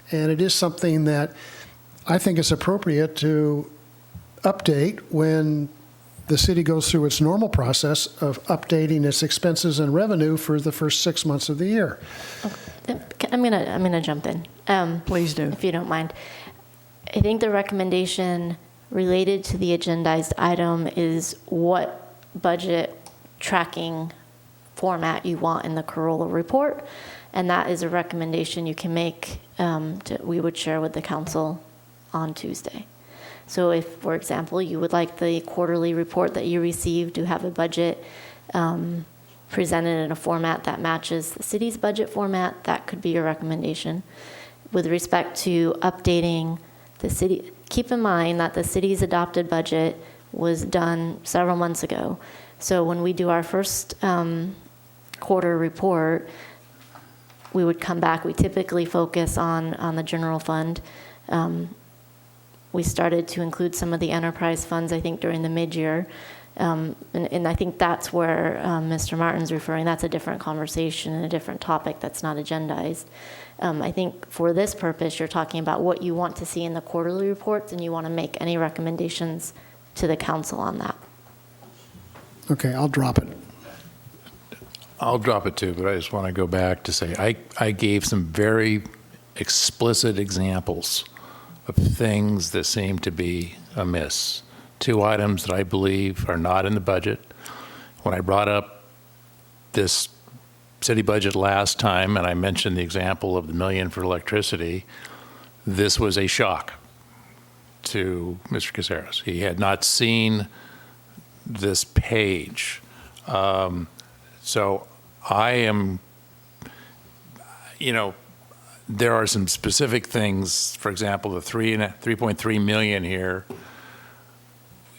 and it is something that I think is appropriate to update when the city goes through its normal process of updating its expenses and revenue for the first 6 months of the year. I'm gonna jump in. Please do. If you don't mind. I think the recommendation related to the agendized item is what budget tracking format you want in the Corolla report, and that is a recommendation you can make, we would share with the council on Tuesday. So if, for example, you would like the quarterly report that you received to have a budget presented in a format that matches the city's budget format, that could be your recommendation. With respect to updating the city, keep in mind that the city's adopted budget was done several months ago. So when we do our first quarter report, we would come back. We typically focus on the general fund. We started to include some of the enterprise funds, I think, during the mid-year. And I think that's where Mr. Martin's referring. That's a different conversation and a different topic that's not agendized. I think for this purpose, you're talking about what you want to see in the quarterly reports, and you want to make any recommendations to the council on that. Okay, I'll drop it. I'll drop it too, but I just want to go back to say I gave some very explicit examples of things that seem to be amiss. 2 items that I believe are not in the budget. When I brought up this city budget last time, and I mentioned the example of the $1 million for electricity, this was a shock to Mr. Caceres. He had not seen this page. So I am, there are some specific things, for example, the 3.3 million here.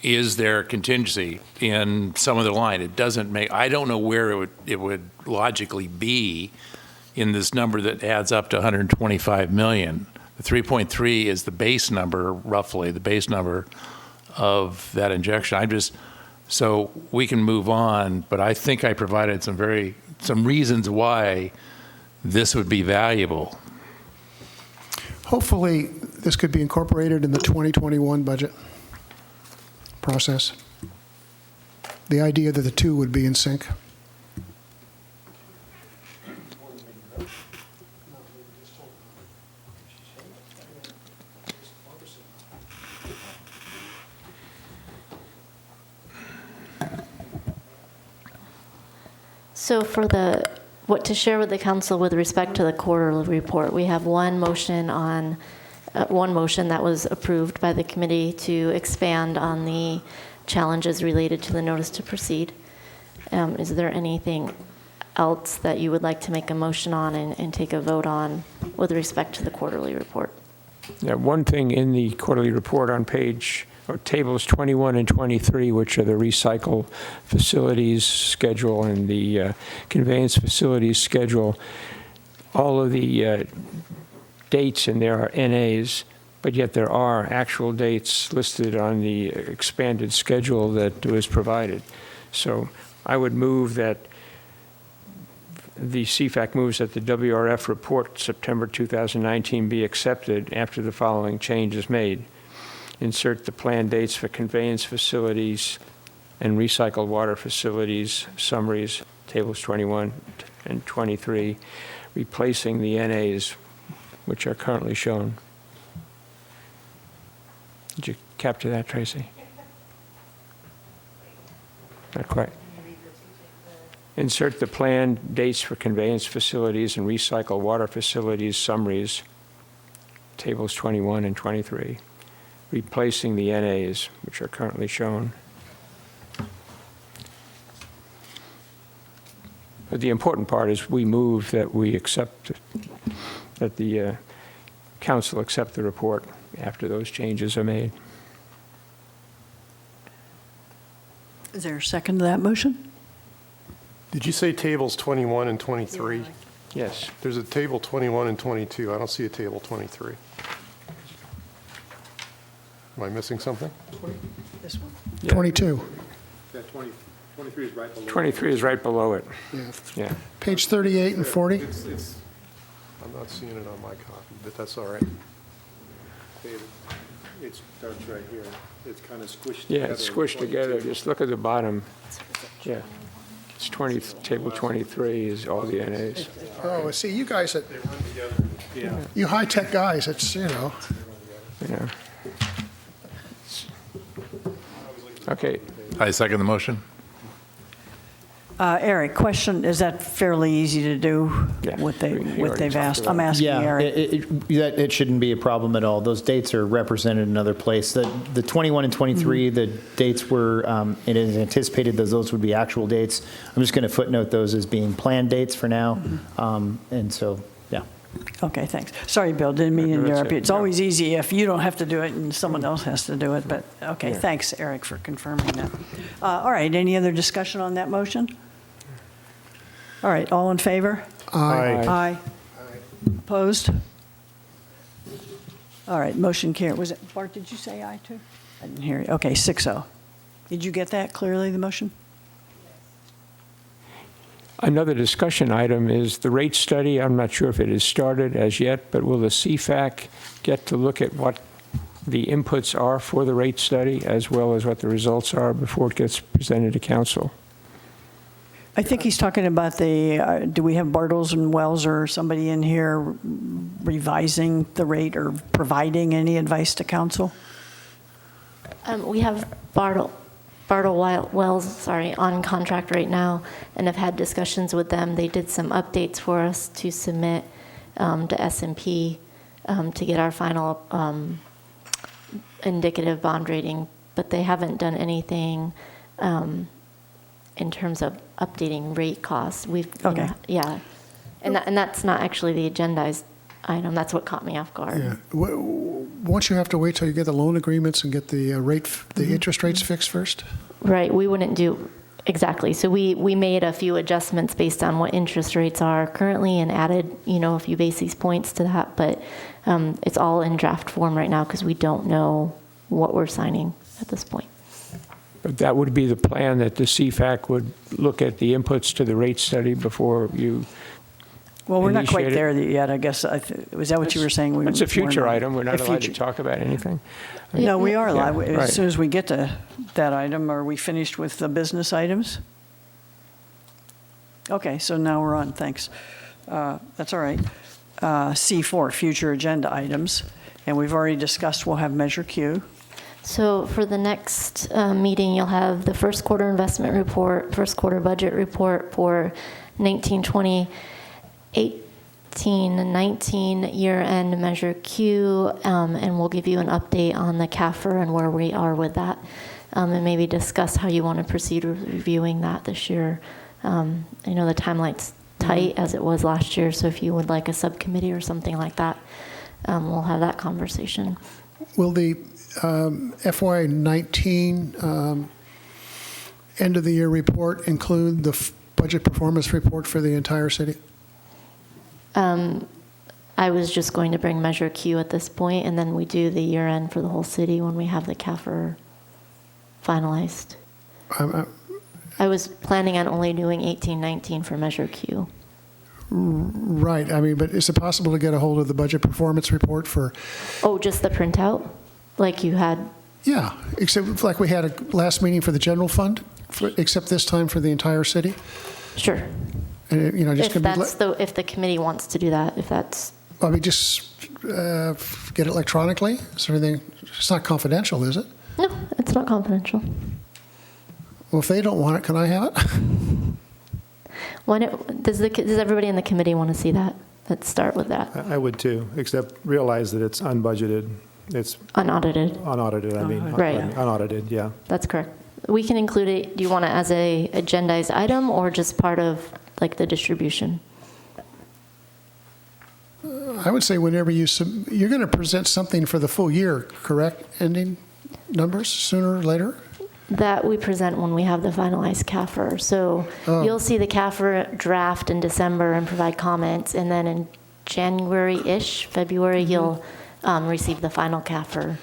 Is there contingency in some of the line? It doesn't make, I don't know where it would logically be in this number that adds up to 125 million. The 3.3 is the base number, roughly, the base number of that injection. So we can move on, but I think I provided some reasons why this would be valuable. Hopefully, this could be incorporated in the 2021 budget process. The idea that the two would be in sync. So for what to share with the council with respect to the quarterly report, we have one motion that was approved by the committee to expand on the challenges related to the notice to proceed. Is there anything else that you would like to make a motion on and take a vote on with respect to the quarterly report? Yeah, one thing in the quarterly report on tables 21 and 23, which are the recycle facilities schedule and the conveyance facilities schedule, all of the dates in there are NAs, but yet there are actual dates listed on the expanded schedule that was provided. So I would move that the CFAC moves that the WRF report September 2019 be accepted after the following change is made. Insert the planned dates for conveyance facilities and recycled water facilities summaries, tables 21 and 23, replacing the NAs, which are currently shown. Did you capture that, Tracy? Not quite. Insert the planned dates for conveyance facilities and recycled water facilities summaries, tables 21 and 23, replacing the NAs, which are currently shown. But the important part is we move that we accept, that the council accept the report after those changes are made. Is there a second to that motion? Did you say tables 21 and 23? Yes. There's a table 21 and 22. I don't see a table 23. Am I missing something? This one? Yeah. 22. 23 is right below. 23 is right below it. Yeah. Yeah. Page 38 and 40. I'm not seeing it on my copy, but that's all right. It starts right here. It's kind of squished Yeah, together. it's squished together. Just look at the bottom. Yeah. It's table 23 is all the NAs. Oh, see, you guys, Yeah. you high-tech guys, it's, you know. Yeah. Okay. I second the motion. Eric, question, is that fairly easy to do, Yeah, what we they've already asked? talked I'm about asking Yeah, Eric. it shouldn't be a problem at all. Those dates are represented in another place. The 21 and 23, the dates were, it is anticipated that those would be actual dates. I'm just going to footnote those as being planned dates for now. And so, yeah. Okay, thanks. Sorry, Bill, didn't mean to No, that's interrupt you. it. It's No. always easy if you don't have to do it and someone else has to do it, but, okay, Yeah. thanks, Eric, for confirming that. All right, any other discussion on that motion? All right, all in favor? Aye. Aye. Opposed? All right, motion carried. Was it, Bart, did you say aye too? I didn't hear you. Okay, 6-0. Did you get that clearly, the motion? Another discussion item is the rate study. I'm not sure if it has started as yet, but will the CFAC get to look at what the inputs are for the rate study as well as what the results are before it gets presented to council? I think he's talking about the, do we have Bartles and Wells or somebody in here revising the rate or providing any advice to council? We have Wells, on contract right now, and have had discussions with them. They did some updates for us to submit to S&P to get our final indicative bond rating, but they haven't done anything in terms of updating rate costs. Okay. Yeah. And that's not actually the agendized item. That's what caught me off guard. Yeah. Won't you have to wait till you get the loan agreements and get the interest rates fixed first? Right, we wouldn't do, exactly. So we made a few adjustments based on what interest rates are currently and added, a few basis points to that, but it's all in draft form right now because we don't know what we're signing at this point. But that would be the plan, that the CFAC would look at the inputs to the rate study before you Well, we're not quite initiate it. there yet, I guess. Was that what you were saying? It's a future we're not- item. We're not a allowed to future- talk about anything. No, we are allowed. Yeah, right. As soon as we get to that item, are we finished with the business items? Okay, so now we're on, thanks. That's all right. C4, future agenda items. And we've already discussed we'll have Measure Q. So for the next meeting, you'll have the first quarter investment report, first quarter budget report for 1920, 18 and 19 year-end Measure Q, and we'll give you an update on the CAFR and where we are with that, and maybe discuss how you want to proceed with reviewing that this year. I know the timeline's tight as it was last year, so if you would like a subcommittee or something like that, we'll have that conversation. Will the FY19 end of the year report include the budget performance report for the entire city? I was just going to bring Measure Q at this point, and then we do the year end for the whole city when we have the CAFR finalized. I was planning on only doing 18-19 for Measure Q. Right. I mean, but is it possible to get a hold of the budget performance report for? Oh, just the printout, like you had. Yeah, except like we had a last meeting for the general fund, except this time for the entire city. Sure. And just If gonna be that's if the committee wants to do that, if that's. I mean, just get it electronically. Is there anything? It's not confidential, is it? No, it's not confidential. Well, if they don't want it, can I have it? Does everybody in the committee want to see that? Let's start with that. I would too, except realize that it's unbudgeted. It's Unaudited. unaudited, I mean. Right. Unaudited, yeah. That's correct. We can include it. Do you want it as a agendized item or just part of like the distribution? I would say whenever you're going to present something for the full year, correct? Ending numbers sooner or later? That we present when we have the finalized CAFR. So you'll see the CAFR draft in December and provide comments, and then in January-ish, February, you'll receive the final CAFR.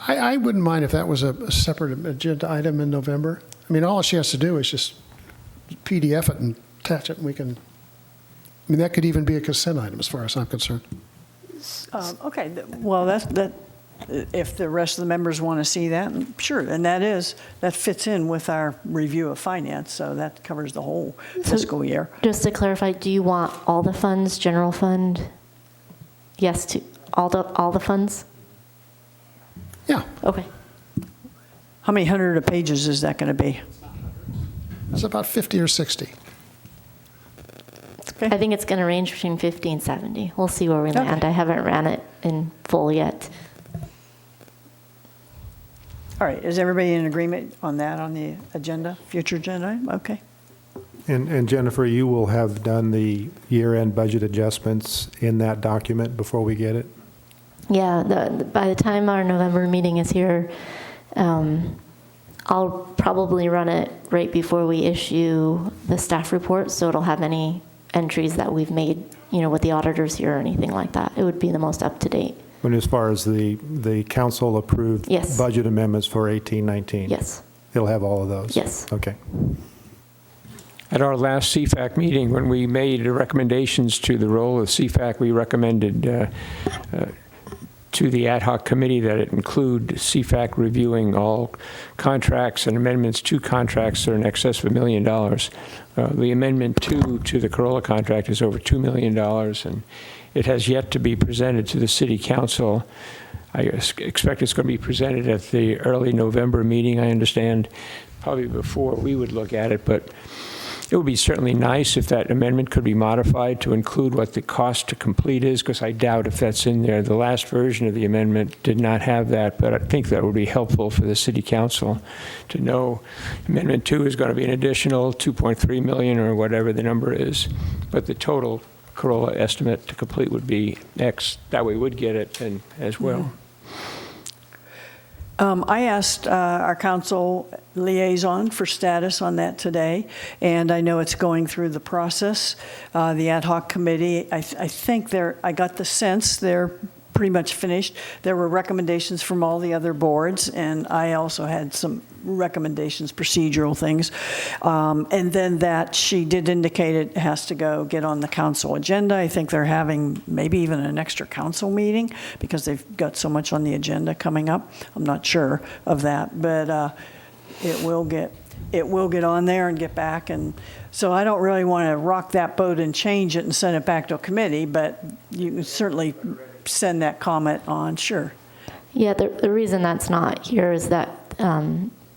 I wouldn't mind if that was a separate agenda item in November. I mean, all she has to do is just PDF it and attach it, and we can. I mean, that could even be a consent item as far as I'm concerned. Okay, well, that, if the rest of the members want to see that, sure, and that fits in with our review of finance, so that covers the whole fiscal year. Just to clarify, do you want all the funds, general fund? Yes to all the funds? Yeah, Okay. How many hundred of pages is that going to be? it's about 50 or 60. I think it's going to range between 50 and 70. We'll see where we Okay. land. I haven't ran it in full yet. All right, is everybody in agreement on that, on the agenda, future agenda item? Okay. And Jennifer, you will have done the year-end budget adjustments in that document before we get it? Yeah, by the time our November meeting is here, I'll probably run it right before we issue the staff report, so it'll have any entries that we've made, with the auditors here or anything like that. It would be the most up-to-date. When as far as the council-approved Yes. budget amendments for 18-19? Yes. It'll have all of those? Yes. Okay. At our last CFAC meeting, when we made recommendations to the role of CFAC, we recommended to the ad hoc committee that it include CFAC reviewing all contracts and amendments to contracts that are in excess of $1 million. The amendment to the Corolla contract is over $2 million, and it has yet to be presented to the city council. I expect it's going to be presented at the early November meeting, I understand, probably before we would look at it, but it would be certainly nice if that amendment could be modified to include what the cost to complete is, because I doubt if that's in there. The last version of the amendment did not have that, but I think that would be helpful for the city council to know Amendment 2 is going to be an additional $2.3 million or whatever the number is, but the total Corolla estimate to complete would be X. That way we'd get it and as well. I asked our council liaison for status on that today, and I know it's going through the process. The ad hoc committee, I think I got the sense they're pretty much finished. There were recommendations from all the other boards, and I also had some recommendations, procedural things. And then that she did indicate it has to go get on the council agenda. I think they're having maybe even an extra council meeting because they've got so much on the agenda coming up. I'm not sure of that, but it will get on there and get back. And so I don't really want to rock that boat and change it and send it back to a committee, but you can certainly send that comment on, sure. Yeah, the reason that's not here is that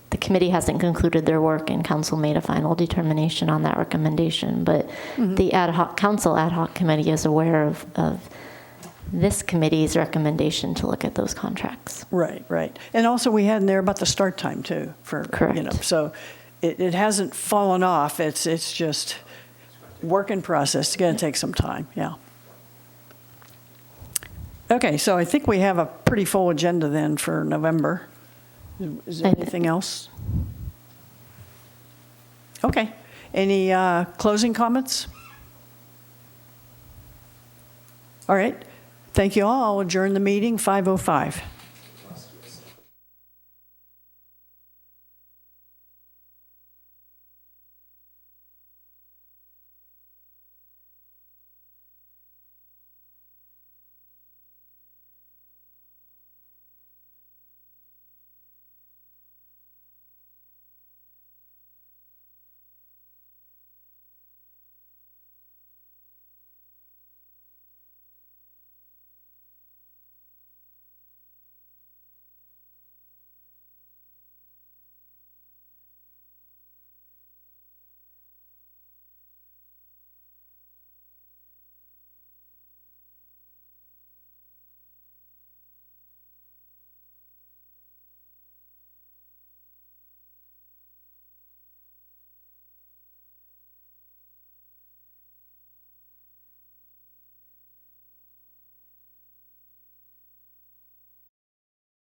the committee hasn't concluded their work and council made a final determination on that recommendation. But the council ad hoc committee is aware of this committee's recommendation to look at those contracts. Right. And also we had in there about the start time too, Correct. So it hasn't fallen off. It's just work in process. It's going to take some time, yeah. Okay, so I think we have a pretty full agenda then for November. Is there anything else? Okay. Any closing comments? All right. Thank you all. I'll adjourn the meeting, 5:05.